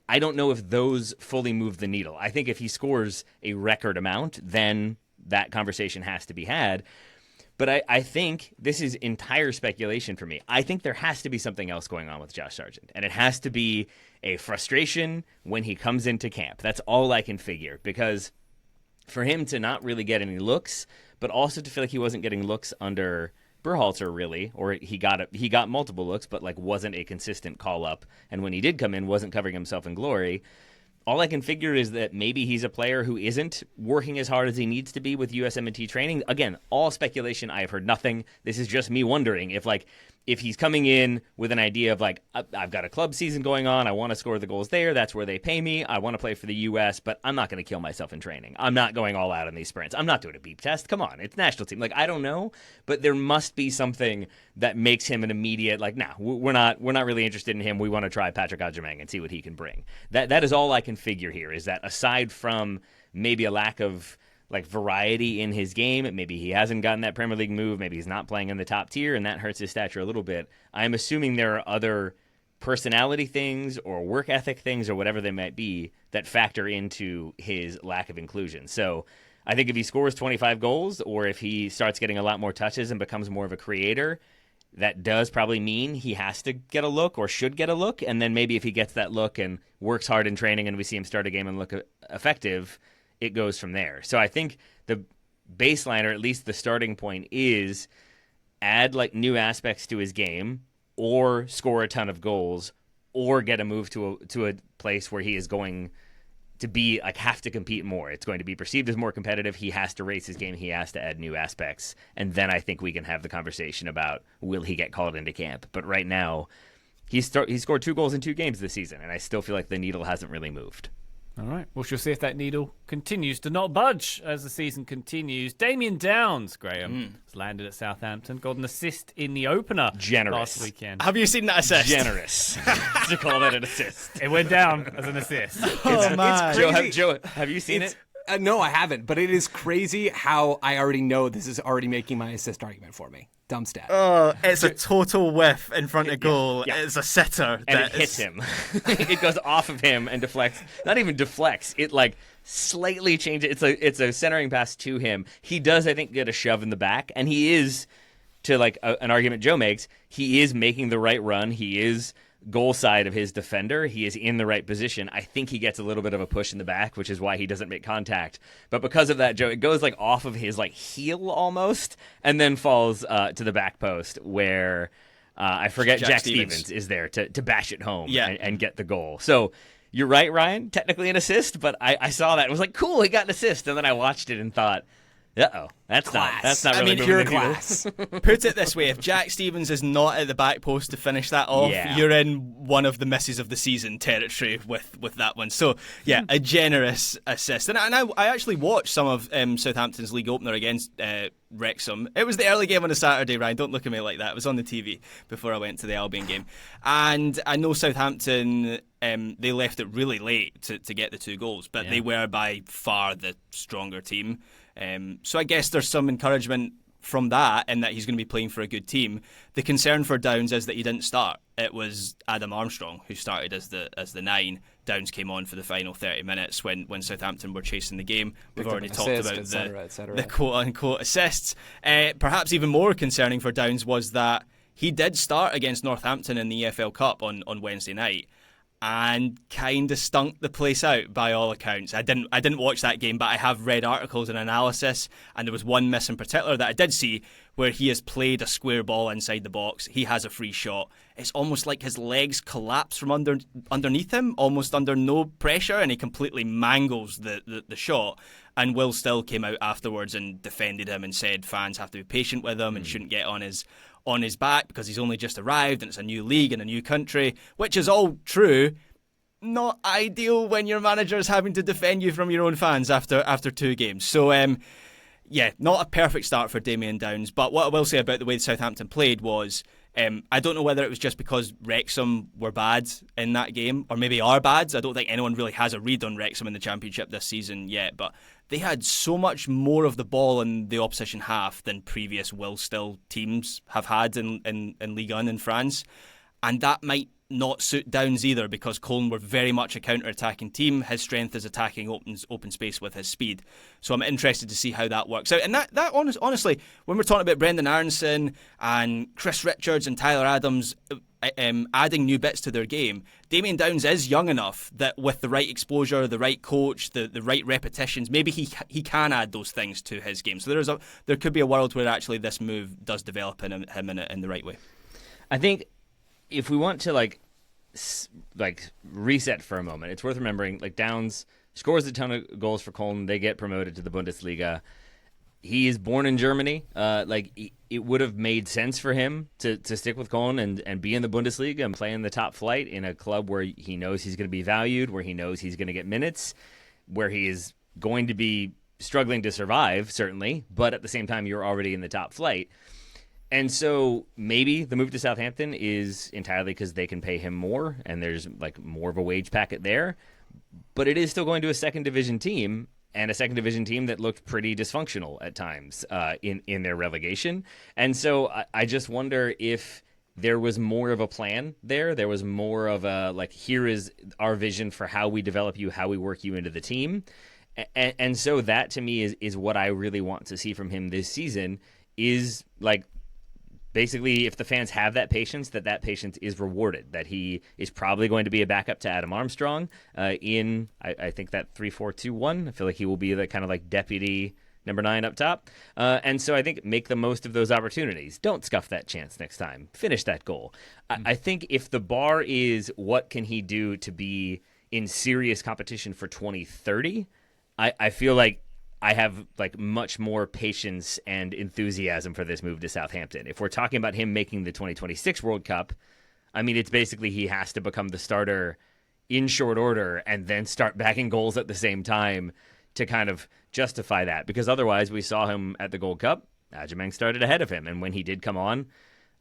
I don't know if those fully move the needle. I think if he scores a record amount, then that conversation has to be had. But I think this is entire speculation for me. I think there has to be something else going on with Josh Sargent, and it has to be a frustration when he comes into camp. That's all I can figure, because for him to not really get any looks, but also to feel like he wasn't getting looks under Berhalter, really, or he got multiple looks, but wasn't a consistent call up, and when he did come in, wasn't covering himself in glory. All I can figure is that maybe he's a player who isn't working as hard as he needs to be with USMNT training. Again, all speculation. I have heard nothing. This is just me wondering if he's coming in with an idea of I've got a club season going on. I want to score the goals there. That's where they pay me. I want to play for the U.S., but I'm not going to kill myself in training. I'm not going all out on these sprints. I'm not doing a beep test. Come on, it's national team. I don't know, but there must be something that makes him an immediate we're not really interested in him. We want to try Patrick Agyemang and see what he can bring. That is all I can figure here, is that aside from maybe a lack of variety in his game, maybe he hasn't gotten that Premier League move, maybe he's not playing in the top tier, and that hurts his stature a little bit. I'm assuming there are other personality things or work ethic things or whatever they might be that factor into his lack of inclusion. So I think if he scores 25 goals, or if he starts getting a lot more touches and becomes more of a creator, that does probably mean he has to get a look or should get a look. And then maybe if he gets that look and works hard in training and we see him start a game and look effective, it goes from there. So I think the baseline, or at least the starting point, is add new aspects to his game, or score a ton of goals, or get a move to a place where he is going to be have to compete more. It's going to be perceived as more competitive. He has to raise his game. He has to add new aspects. And then I think we can have the conversation about, will he get called into camp? But right now, he scored 2 goals in 2 games this season, and I still feel like the needle hasn't really moved. All right. Well, she'll see if that needle continues to not budge as the season continues. Damion Downs, Graham, has landed at Southampton, got an assist in the opener last weekend. Have you seen that assist? Generous to call that an assist. It went down as an assist. Man. Joe, have you seen it? No, I haven't, but it is crazy how I already know this is already making my assist argument for me. Dumb stat. Oh, it's a total whiff in front of goal. Yeah. It's a sitter. And it hits him. It goes off of him and deflects. Not even deflects. It slightly changes. It's a centering pass to him. He does, I think, get a shove in the back, and he is, to an argument Joe makes, he is making the right run. He is goal side of his defender, he is in the right position. I think he gets a little bit of a push in the back, which is why he doesn't make contact. But because of that, Joe, it goes like off of his like heel almost, and then falls to the back post where I forget Jack Stevens is there to bash it home and get the goal. So you're right, Ryan. Technically an assist, but I saw that and was like, cool, he got an assist, and then I watched it and thought, that's not really pure class. Put it this way, if Jack Stevens is not at the back post to finish that off, you're in one of the misses of the season territory with that one. So, a generous assist. And I actually watched some of Southampton's league opener against Wrexham. It was the early game on a Saturday, Ryan. Don't look at me like that. It was on the TV before I went to the Albion game. And I know Southampton, they left it really late to get the 2 goals, but they were by far the stronger team. So I guess there's some encouragement from that in that he's going to be playing for a good team. The concern for Downs is that he didn't start. It was Adam Armstrong who started as the 9. Downs came on for the final 30 minutes when Southampton were chasing the game. We've already talked about the quote-unquote assists. Perhaps even more concerning for Downs was that he did start against Northampton in the EFL Cup on Wednesday night, and kind of stunk the place out by all accounts. I didn't watch that game, but I have read articles and analysis, and there was one miss in particular that I did see where he has played a square ball inside the box. He has a free shot. It's almost like his legs collapse from underneath him, almost under no pressure, and he completely mangles the shot. And Will Still came out afterwards and defended him and said fans have to be patient with him and shouldn't get on his back because he's only just arrived and it's a new league and a new country, which is all true. Not ideal when your manager is having to defend you from your own fans after 2 games. So, not a perfect start for Damion Downs. But what I will say about the way Southampton played was, I don't know whether it was just because Wrexham were bad in that game, or maybe are bad. I don't think anyone really has a read on Wrexham in the Championship this season yet, but they had so much more of the ball in the opposition half than previous Will Still teams have had in Ligue 1 in France. And that might not suit Downs either, because Cologne were very much a counter-attacking team. His strength is attacking open space with his speed. So I'm interested to see how that works out. And that honestly, when we're talking about Brenden Aaronson and Chris Richards and Tyler Adams adding new bits to their game, Damion Downs is young enough that with the right exposure, the right coach, the right repetitions, maybe he can add those things to his game. So there could be a world where actually this move does develop him in the right way. I think if we want to like reset for a moment, it's worth remembering like Downs scores a ton of goals for Cologne. They get promoted to the Bundesliga. He is born in Germany. It would have made sense for him to stick with Cologne and be in the Bundesliga and play in the top flight in a club where he knows he's going to be valued, where he knows he's going to get minutes, where he is going to be struggling to survive, certainly, but at the same time, you're already in the top flight. And so maybe the move to Southampton is entirely because they can pay him more and there's like more of a wage packet there. But it is still going to a second division team, and a second division team that looked pretty dysfunctional at times in their relegation. And so I just wonder if there was more of a plan there. There was more of a, like, here is our vision for how we develop you, how we work you into the team. And so that to me is what I really want to see from him this season is like, basically, if the fans have that patience is rewarded, that he is probably going to be a backup to Adam Armstrong in, I think, that 3-4-2-1. I feel like he will be the kind of like deputy number 9 up top. And so I think make the most of those opportunities. Don't scuff that chance next time. Finish that goal. I think if the bar is what can he do to be in serious competition for 2030, I feel like I have like much more patience and enthusiasm for this move to Southampton. If we're talking about him making the 2026 World Cup, I mean, it's basically he has to become the starter in short order and then start backing goals at the same time to kind of justify that. Because otherwise, we saw him at the Gold Cup. Agyemang started ahead of him. And when he did come on,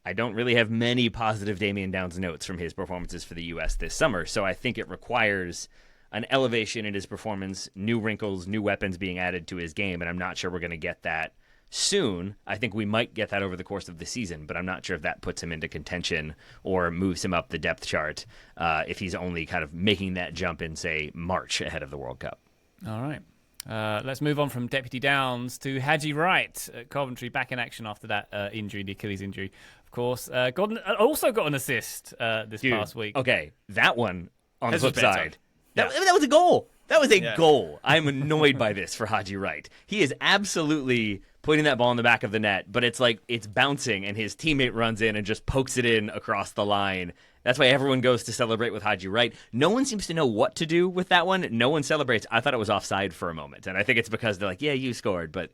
I don't really have many positive Damion Downs notes from his performances for the U.S. this summer. So I think it requires an elevation in his performance, new wrinkles, new weapons being added to his game, and I'm not sure we're going to get that soon. I think we might get that over the course of the season, but I'm not sure if that puts him into contention or moves him up the depth chart if he's only kind of making that jump in, say, March ahead of the World Cup. All right. Let's move on from Deputy Downs to Haji Wright at Coventry, back in action after that injury, the Achilles injury, of course. Also got an assist this past week. Okay, that one on the flip side. Yeah. That was a goal. That was a goal. I'm annoyed by this for Haji Wright. He is absolutely putting that ball in the back of the net, but it's like it's bouncing, and his teammate runs in and just pokes it in across the line. That's why everyone goes to celebrate with Haji Wright. No one seems to know what to do with that one. No one celebrates. I thought it was offside for a moment, and I think it's because they're like, yeah, you scored, but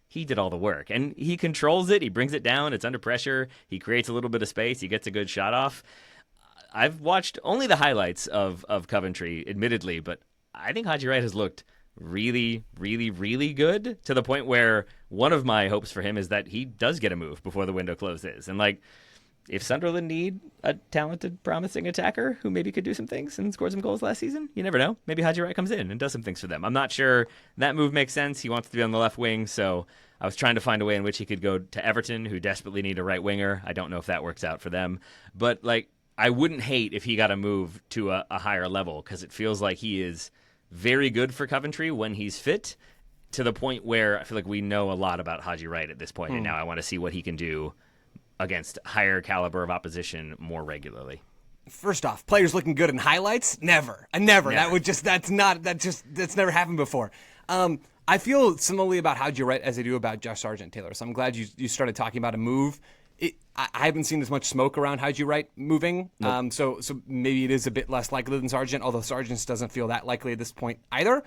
he did all the work. And he controls it. He brings it down. It's under pressure. He creates a little bit of space. He gets a good shot off. I've watched only the highlights of Coventry, admittedly, but I think Haji Wright has looked really, really, really good, to the point where one of my hopes for him is that he does get a move before the window closes. And, like, if Sunderland need a talented, promising attacker who maybe could do some things and scored some goals last season, you never know. Maybe Haji Wright comes in and does some things for them. I'm not sure that move makes sense. He wants to be on the left wing, so I was trying to find a way in which he could go to Everton, who desperately need a right winger. I don't know if that works out for them. But, like, I wouldn't hate if he got a move to a higher level, because it feels like he is very good for Coventry when he's fit, to the point where I feel like we know a lot about Haji Wright at this point, and now I want to see what he can do against higher caliber of opposition more regularly. First off, players looking good in highlights? Never. Never. That's never happened before. I feel similarly about Haji Wright as I do about Josh Sargent, Taylor. So I'm glad you started talking about a move. I haven't seen as much smoke around Haji Wright moving, nope. So maybe it is a bit less likely than Sargent, although Sargent doesn't feel that likely at this point either.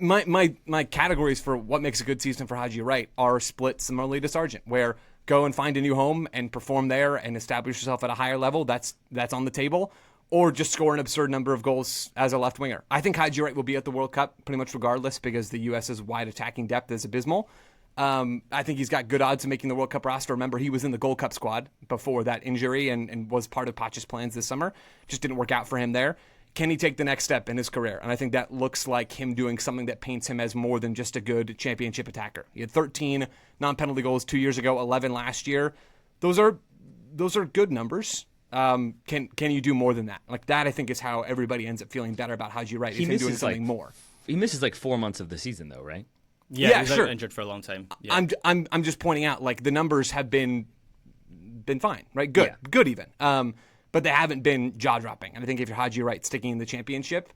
My categories for what makes a good season for Haji Wright are split similarly to Sargent, where go and find a new home and perform there and establish yourself at a higher level. That's on the table. Or just score an absurd number of goals as a left winger. I think Haji Wright will be at the World Cup pretty much regardless, because the U.S.'s wide attacking depth is abysmal. I think he's got good odds of making the World Cup roster. Remember, he was in the Gold Cup squad before that injury and was part of Poch's plans this summer. Just didn't work out for him there. Can he take the next step in his career? And I think that looks like him doing something that paints him as more than just a good championship attacker. He had 13 non-penalty goals 2 years ago, 11 last year. Those are good numbers. Can you do more than that? Like that, I think, is how everybody ends up feeling better about Haji Wright. Is him doing something more. He misses like 4 months of the season, though, right? Yeah, sure. Injured for a long time. Yeah. I'm just pointing out, like, the numbers have been fine, right? Good even. But they haven't been jaw-dropping. And I think if you're Haji Wright sticking in the championship,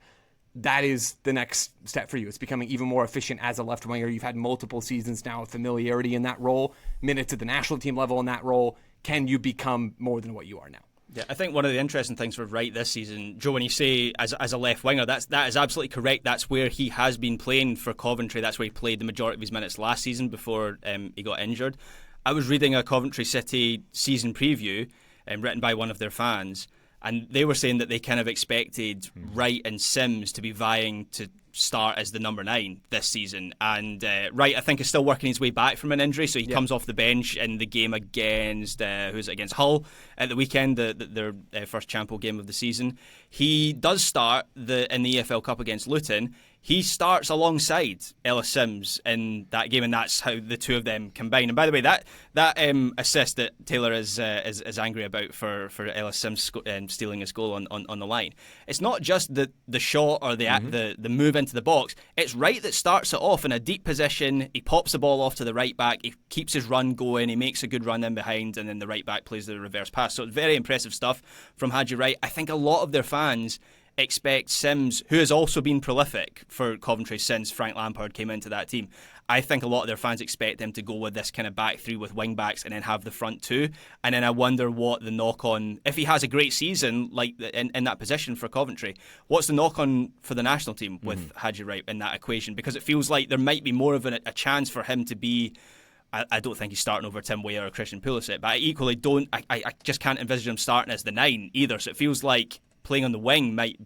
that is the next step for you. It's becoming even more efficient as a left winger. You've had multiple seasons now of familiarity in that role, minutes at the national team level in that role. Can you become more than what you are now? Yeah, I think one of the interesting things for Wright this season, Joe, when you say as a left winger, that is absolutely correct. That's where he has been playing for Coventry. That's where he played the majority of his minutes last season before he got injured. I was reading a Coventry City season preview written by one of their fans, and they were saying that they kind of expected Wright and Sims to be vying to start as the number 9 this season. And Wright, I think, is still working his way back from an injury, so he comes off the bench in the game against against Hull at the weekend, their first Champo game of the season. He does start in the EFL Cup against Luton. He starts alongside Ellis Sims in that game, and that's how the two of them combine. And by the way, that assist that Taylor is angry about for Ellis Sims stealing his goal on the line, it's not just the shot or the move into the box. It's Wright that starts it off in a deep position. He pops the ball off to the right back. He keeps his run going. He makes a good run in behind, and then the right back plays the reverse pass. So it's very impressive stuff from Haji Wright. I think a lot of their fans expect Sims, who has also been prolific for Coventry since Frank Lampard came into that team. I think a lot of their fans expect them to go with this kind of back three with wing backs and then have the front two. And then I wonder what the knock on, if he has a great season like in that position for Coventry, what's the knock on for the national team with Haji Wright in that equation? Because it feels like there might be more of a chance for him to be. I don't think he's starting over Tim Weah or Christian Pulisic, but I equally don't. I just can't envisage him starting as the 9 either. So it feels like playing on the wing might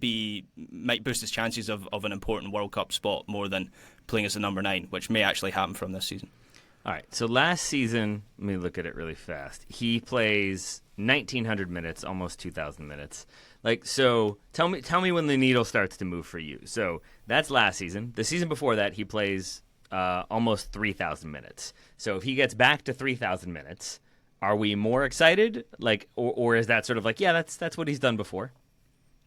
boost his chances of an important World Cup spot more than playing as the number 9, which may actually happen from this season. All right, so last season, let me look at it really fast. He plays 1,900 minutes, almost 2,000 minutes. So tell me when the needle starts to move for you. So that's last season. The season before that, he plays almost 3,000 minutes. So if he gets back to 3,000 minutes, are we more excited? Or is that sort of like, yeah, that's what he's done before?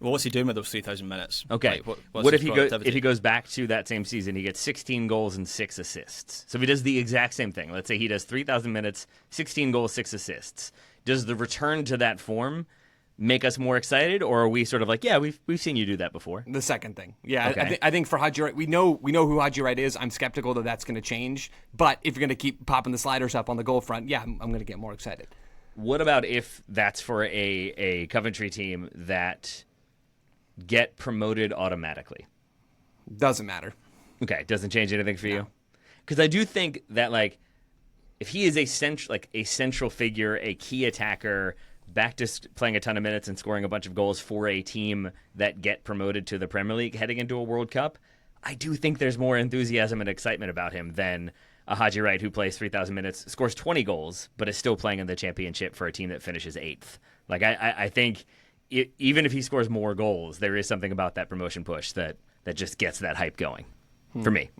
Well, what's he doing with those 3,000 minutes? Okay. Like, what if productivity? he goes back to that same season? He gets 16 goals and 6 assists. So if he does the exact same thing, let's say he does 3,000 minutes, 16 goals, 6 assists. Does the return to that form make us more excited, or are we sort of like, yeah, we've seen you do that before? The second thing, yeah, Okay. I think for Haji Wright, we know who Haji Wright is. I'm skeptical that that's going to change. But if you're going to keep popping the sliders up on the goal front, yeah, I'm going to get more excited. What about if that's for a Coventry team that get promoted automatically? Doesn't matter. Okay, doesn't change anything for you? Because I do think that, like, if he is a central figure, a key attacker, back to playing a ton of minutes and scoring a bunch of goals for a team that get promoted to the Premier League heading into a World Cup, I do think there's more enthusiasm and excitement about him than a Haji Wright who plays 3,000 minutes, scores 20 goals, but is still playing in the Championship for a team that finishes 8th. Like, I think even if he scores more goals, there is something about that promotion push that just gets that hype going for me.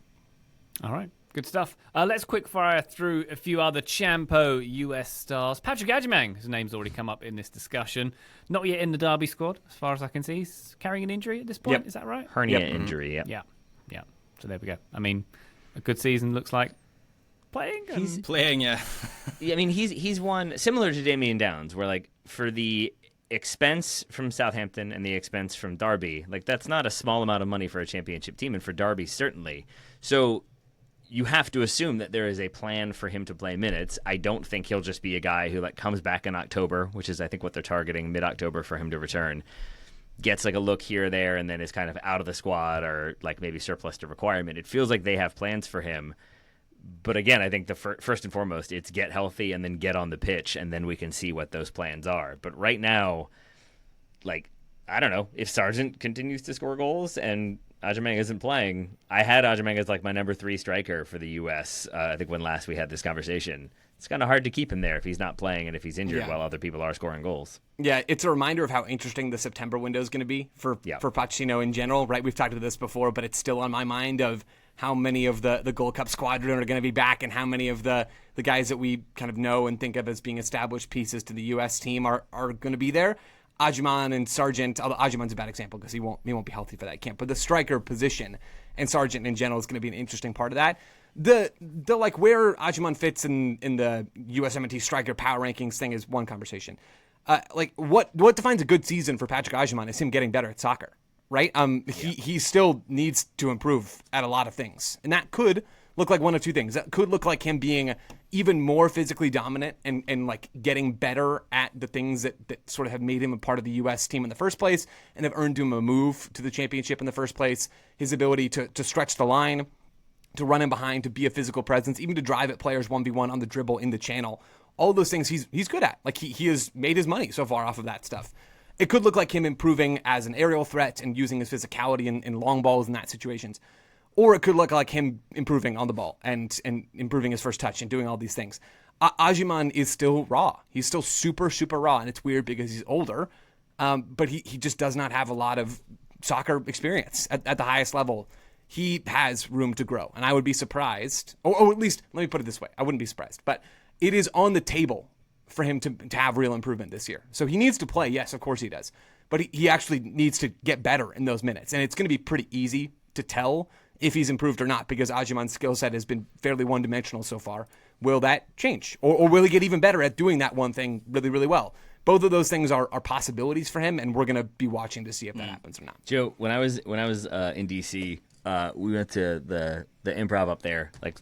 All right. Good stuff. Let's quick fire through a few other Champo US stars. Patrick Agyemang, his name's already come up in this discussion. Not yet in the Derby squad, as far as I can see. He's carrying an injury at this point. Yep. Is that right? Hernia injury, yeah. Yeah. So there we go. I mean, a good season looks like playing. He's playing, yeah. I mean, he's one similar to Damion Downs, where, like, for the expense from Southampton and the expense from Derby, like, that's not a small amount of money for a Championship team, and for Derby certainly. So you have to assume that there is a plan for him to play minutes. I don't think he'll just be a guy who, like, comes back in October, which is I think what they're targeting, mid-October, for him to return, gets like a look here or there, and then is kind of out of the squad or like maybe surplus to requirement. It feels like they have plans for him. But again, I think the first and foremost, it's get healthy and then get on the pitch, and then we can see what those plans are. But right now, like, I don't know, if Sargent continues to score goals and Agyemang isn't playing, I had Agyemang as like my number 3 striker for the U.S. I think when last we had this conversation. It's kind of hard to keep him there if he's not playing and if he's injured while other people are scoring goals. Yeah, it's a reminder of how interesting the September window is going to be for Pochettino in general, right? We've talked about this before, but it's still on my mind of how many of the Gold Cup squadron are going to be back and how many of the guys that we kind of know and think of as being established pieces to the U.S. team are going to be there. Agyemang and Sargent, although Agyemang's a bad example because he won't be healthy for that camp, but the striker position and Sargent in general is going to be an interesting part of that. The like where Agyemang fits in the USMNT striker power rankings thing is one conversation. Like what defines a good season for Patrick Agyemang is him getting better at soccer, right? He still needs to improve at a lot of things, and that could look like one of two things. That could look like him being even more physically dominant and like getting better at the things that sort of have made him a part of the U.S. team in the first place and have earned him a move to the championship in the first place. His ability to stretch the line, to run in behind, to be a physical presence, even to drive at players 1v1 on the dribble in the channel. All those things he's good at. Like he has made his money so far off of that stuff. It could look like him improving as an aerial threat and using his physicality in long balls in that situations. Or it could look like him improving on the ball and improving his first touch and doing all these things. Agyemang is still raw. He's still super, super raw, and it's weird because he's older, but he just does not have a lot of soccer experience at the highest level. He has room to grow, and I would be surprised, or at least, let me put it this way, I wouldn't be surprised, but it is on the table for him to have real improvement this year. So he needs to play, yes, of course he does, but he actually needs to get better in those minutes, and it's going to be pretty easy to tell if he's improved or not, because Agyemang's skill set has been fairly one-dimensional so far. Will that change? Or will he get even better at doing that one thing really, really well? Both of those things are possibilities for him, and we're going to be watching to see if that happens or not. Joe, when I was in D.C., we went to the Improv up there, like,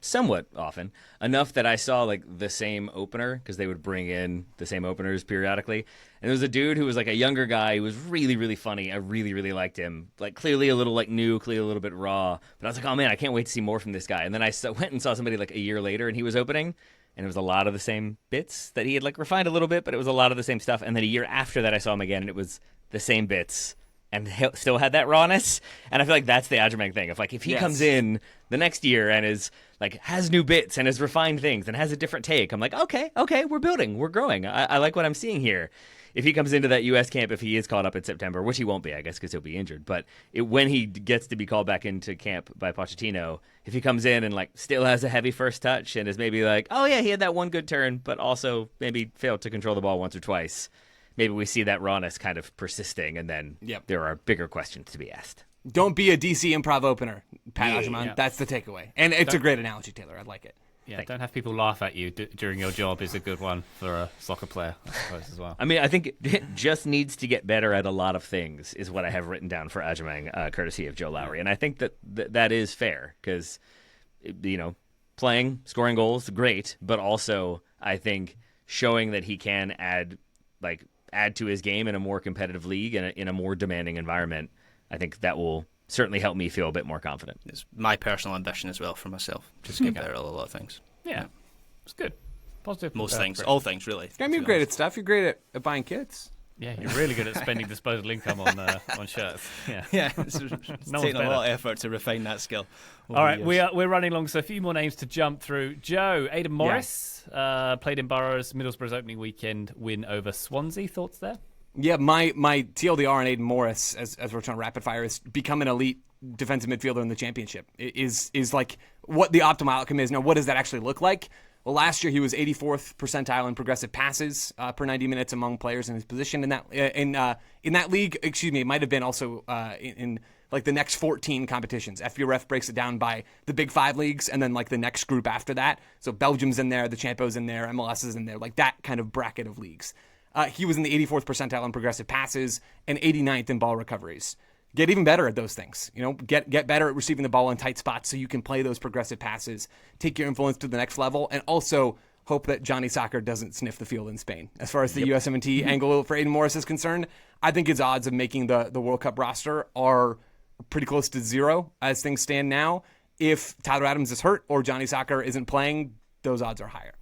somewhat often, enough that I saw like the same opener, because they would bring in the same openers periodically. And there was a dude who was like a younger guy who was really, really funny. I really, really liked him. Like clearly a little like new, clearly a little bit raw. But I was like, oh man, I can't wait to see more from this guy. And then I went and saw somebody like a year later, and he was opening, and it was a lot of the same bits that he had like refined a little bit, but it was a lot of the same stuff. And then a year after that, I saw him again, and it was the same bits. And he still had that rawness, and I feel like that's the Agyemang thing. If he comes in the next year and is like has new bits and has refined things and has a different take, I'm like, okay, we're building, we're growing. I like what I'm seeing here. If he comes into that U.S. camp, if he is called up in September, which he won't be, I guess, because he'll be injured. But when he gets to be called back into camp by Pochettino, if he comes in and like still has a heavy first touch and is maybe like, oh yeah, he had that one good turn, but also maybe failed to control the ball once or twice. maybe we see that rawness kind of persisting, and then there are bigger questions to be asked. Don't be a DC improv opener, Pat Agyemang. Yeah. That's the takeaway. And it's a great analogy, Taylor. I like it. Yeah, don't have people laugh at you during your job is a good one for a soccer player, I suppose, as well. I mean, I think it just needs to get better at a lot of things is what I have written down for Agyemang, courtesy of Joe Lowery. And I think that is fair because, playing, scoring goals, great, but also I think showing that he can add to his game in a more competitive league and in a more demanding environment, I think that will certainly help me feel a bit more confident. It's my personal ambition as well for myself. Just get better at a lot of things. Yeah. It's good. Positive. Most things. All things, really. You're great at stuff. You're great at buying kits. Yeah, you're really good at spending disposable income on shirts. Yeah. It's taken a lot of effort to refine that skill. All right, we're running along, so a few more names to jump through. Joe, Aidan Morris played in Middlesbrough's opening weekend win over Swansea. Thoughts there? Yeah, my TLDR on Aidan Morris, as we're trying to rapid fire, is become an elite defensive midfielder in the Championship. Is like what the optimal outcome is. Now, what does that actually look like? Well, last year he was 84th percentile in progressive passes per 90 minutes among players in his position in that league. Excuse me, it might have been also in like the next 14 competitions. FBref breaks it down by the big 5 leagues and then like the next group after that. So Belgium's in there, the Champo's in there, MLS is in there, like that kind of bracket of leagues. He was in the 84th percentile in progressive passes and 89th in ball recoveries. Get even better at those things. Get better at receiving the ball in tight spots so you can play those progressive passes, take your influence to the next level, and also hope that Johnny Soccer doesn't sniff the field in Spain. As far as the USMNT angle for Aidan Morris is concerned, I think his odds of making the World Cup roster are pretty close to 0 as things stand now. If Tyler Adams is hurt or Johnny Soccer isn't playing, those odds are higher.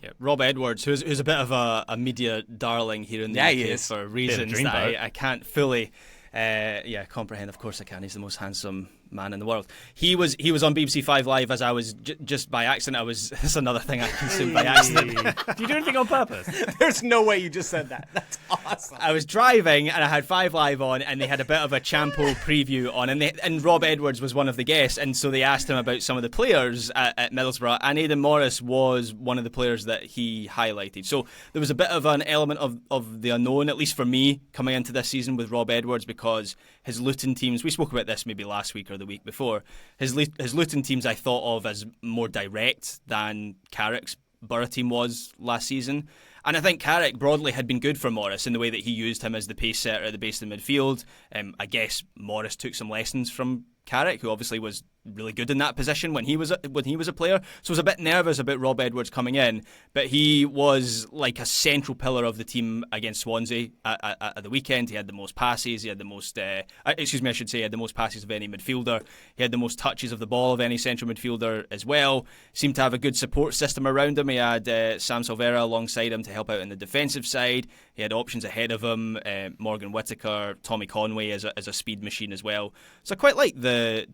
Yeah, Rob Edwards, who's a bit of a media darling here in the UK for reasons that I can't fully comprehend. Of course I can. He's the most handsome man in the world. He was on BBC 5 Live as I was just by accident. That's another thing I consumed by accident. Do you do anything on purpose? There's no way you just said that. That's awesome. I was driving and I had 5 Live on and they had a bit of a Champo preview on and Rob Edwards was one of the guests, and so they asked him about some of the players at Middlesbrough, and Aidan Morris was one of the players that he highlighted. So there was a bit of an element of the unknown, at least for me, coming into this season with Rob Edwards, because his Luton teams, we spoke about this maybe last week or the week before, his Luton teams I thought of as more direct than Carrick's Borough team was last season. And I think Carrick broadly had been good for Morris in the way that he used him as the pace setter at the base of the midfield. I guess Morris took some lessons from Carrick, who obviously was really good in that position when he was a player. So I was a bit nervous about Rob Edwards coming in, but he was like a central pillar of the team against Swansea at the weekend. He had the most passes. He had the most, he had the most passes of any midfielder. He had the most touches of the ball of any central midfielder as well. Seemed to have a good support system around him. He had Sam Silvera alongside him to help out in the defensive side. He had options ahead of him, Morgan Whittaker, Tommy Conway as a speed machine as well. So I quite like the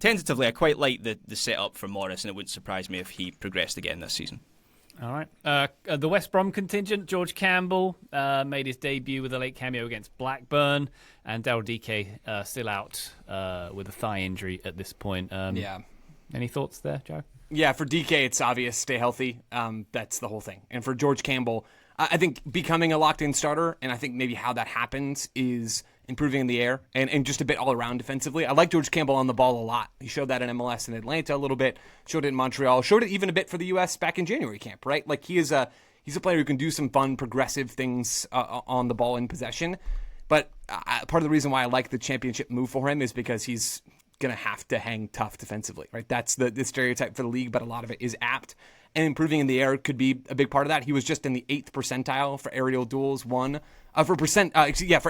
setup for Morris, and it wouldn't surprise me if he progressed again this season. All right. The West Brom contingent, George Campbell made his debut with a late cameo against Blackburn, and Daryl DK still out with a thigh injury at this point. Any thoughts there, Joe? Yeah, for DK, it's obvious. Stay healthy. That's the whole thing. And for George Campbell, I think becoming a locked-in starter, and I think maybe how that happens is improving in the air and just a bit all around defensively. I like George Campbell on the ball a lot. He showed that in MLS in Atlanta a little bit, showed it in Montreal, showed it even a bit for the US back in January camp, right? Like he's a player who can do some fun, progressive things on the ball in possession. But part of the reason why I like the championship move for him is because he's going to have to hang tough defensively, right? That's the stereotype for the league, but a lot of it is apt. And improving in the air could be a big part of that. He was just in the 8th percentile for aerial duels won. For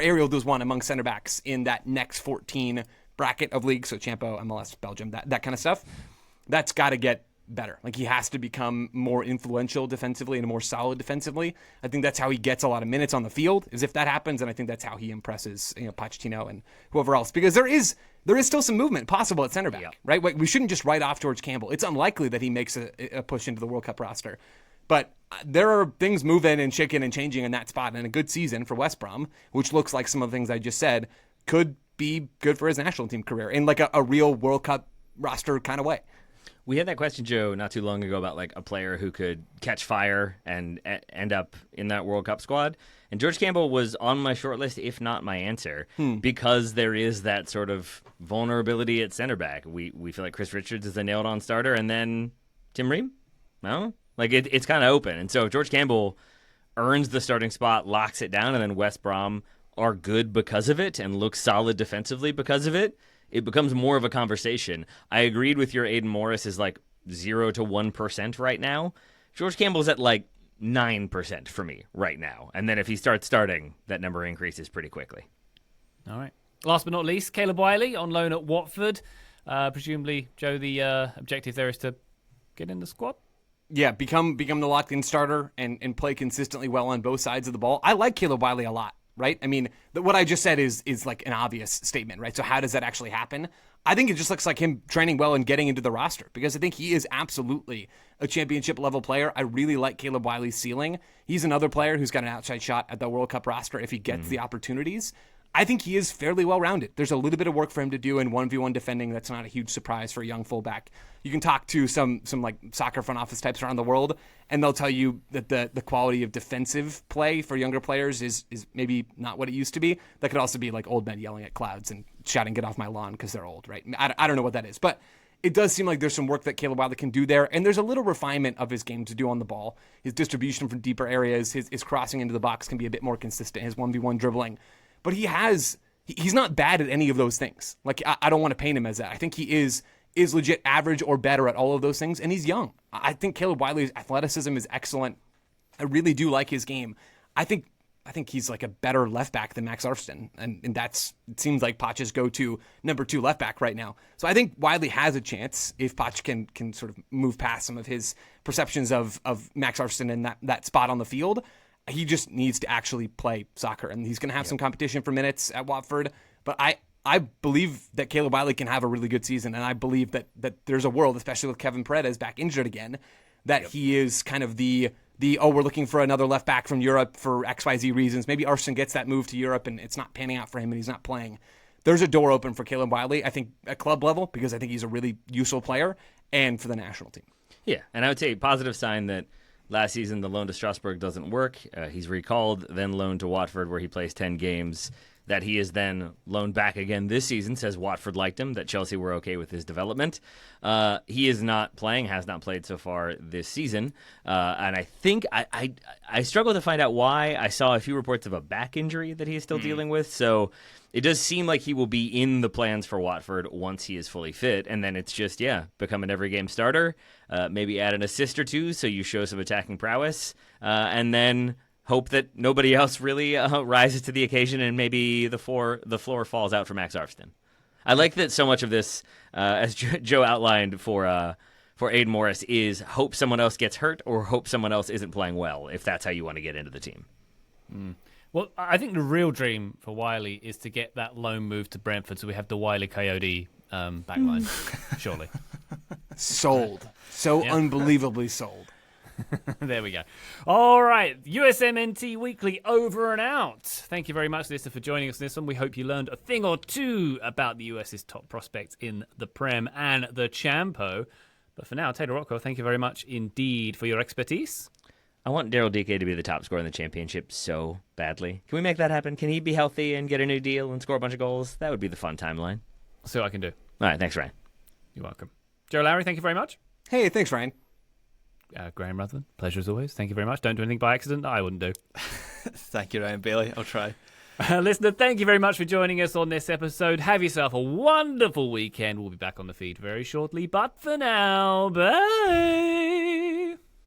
aerial duels won among center backs in that next 14 bracket of leagues. So Champo, MLS, Belgium, that kind of stuff. That's got to get better. Like he has to become more influential defensively and more solid defensively. I think that's how he gets a lot of minutes on the field, is if that happens, and I think that's how he impresses Pochettino and whoever else. Because there is still some movement possible at center back, right? We shouldn't just write off George Campbell. It's unlikely that he makes a push into the World Cup roster. But there are things moving and shaking and changing in that spot, and a good season for West Brom, which looks like some of the things I just said, could be good for his national team career in like a real World Cup roster kind of way. We had that question, Joe, not too long ago about like a player who could catch fire and end up in that World Cup squad. And George Campbell was on my short list, if not my answer, because there is that sort of vulnerability at center back. We feel like Chris Richards is a nailed-on starter, and then Tim Ream? No? Like, it's kind of open. And so if George Campbell earns the starting spot, locks it down, and then West Brom are good because of it and look solid defensively because of it, it becomes more of a conversation. I agreed with your Aidan Morris is like 0 to 1% right now. George Campbell's at like 9% for me right now. And then if he starts starting, that number increases pretty quickly. All right. Last but not least, Caleb Wiley on loan at Watford. Presumably, Joe, the objective there is to get in the squad? Yeah, become the locked-in starter and play consistently well on both sides of the ball. I like Caleb Wiley a lot, right? I mean, what I just said is like an obvious statement, right? So how does that actually happen? I think it just looks like him training well and getting into the roster because I think he is absolutely a championship-level player. I really like Caleb Wiley's ceiling. He's another player who's got an outside shot at the World Cup roster if he gets the opportunities. I think he is fairly well-rounded. There's a little bit of work for him to do in 1v1 defending. That's not a huge surprise for a young fullback. You can talk to some like soccer front office types around the world, and they'll tell you that the quality of defensive play for younger players is maybe not what it used to be. That could also be like old men yelling at clouds and shouting, "Get off my lawn," because they're old, right? I don't know what that is, but it does seem like there's some work that Caleb Wiley can do there, and there's a little refinement of his game to do on the ball. His distribution from deeper areas, his crossing into the box can be a bit more consistent, his 1v1 dribbling. But he's not bad at any of those things. Like, I don't want to paint him as that. I think he is legit average or better at all of those things, and he's young. I think Caleb Wiley's athleticism is excellent. I really do like his game. I think he's like a better left back than Max Arfsten, and it seems like Poch's go-to number 2 left back right now. So I think Wiley has a chance if Poch can sort of move past some of his perceptions of Max Arfsten and that spot on the field. He just needs to actually play soccer, and he's going to have some competition for minutes at Watford. But I believe that Caleb Wiley can have a really good season, and I believe that there's a world, especially with Kevin Paredes back injured again, that he is kind of the we're looking for another left back from Europe for XYZ reasons. Maybe Arfsten gets that move to Europe, and it's not panning out for him, and he's not playing. There's a door open for Caleb Wiley, I think, at club level, because I think he's a really useful player, and for the national team. Yeah, and I would say a positive sign that last season, the loan to Strasbourg doesn't work. He's recalled, then loaned to Watford, where he plays 10 games. That he is then loaned back again this season, says Watford liked him, that Chelsea were okay with his development. He is not playing, has not played so far this season. And I think I struggle to find out why. I saw a few reports of a back injury that he is still dealing with. So it does seem like he will be in the plans for Watford once he is fully fit. And then it's just, become an every game starter. Maybe add an assist or two so you show some attacking prowess. And then hope that nobody else really rises to the occasion and maybe the floor falls out for Max Arfsten. I like that so much of this, as Joe outlined for Aidan Morris, is hope someone else gets hurt or hope someone else isn't playing well, if that's how you want to get into the team. Well, I think the real dream for Wiley is to get that loan move to Brentford so we have the Wiley Coyote backline, surely. Sold. So unbelievably sold. There we go. All right, USMNT Weekly over and out. Thank you very much, listener, for joining us in this one. We hope you learned a thing or two about the US's top prospects in the Prem and the Champo. But for now, Taylor Rockwell, thank you very much indeed for your expertise. I want Daryl Dike to be the top scorer in the championship so badly. Can we make that happen? Can he be healthy and get a new deal and score a bunch of goals? That would be the fun timeline. See what I can do. All right, thanks, Ryan. You're welcome. Joe Lowery, thank you very much. Hey, thanks, Ryan. Graham Ruthven, pleasure as always. Thank you very much. Don't do anything by accident that I wouldn't do. Thank you, Ryan Bailey. I'll try. Listener, thank you very much for joining us on this episode. Have yourself a wonderful weekend. We'll be back on the feed very shortly. But for now, bye.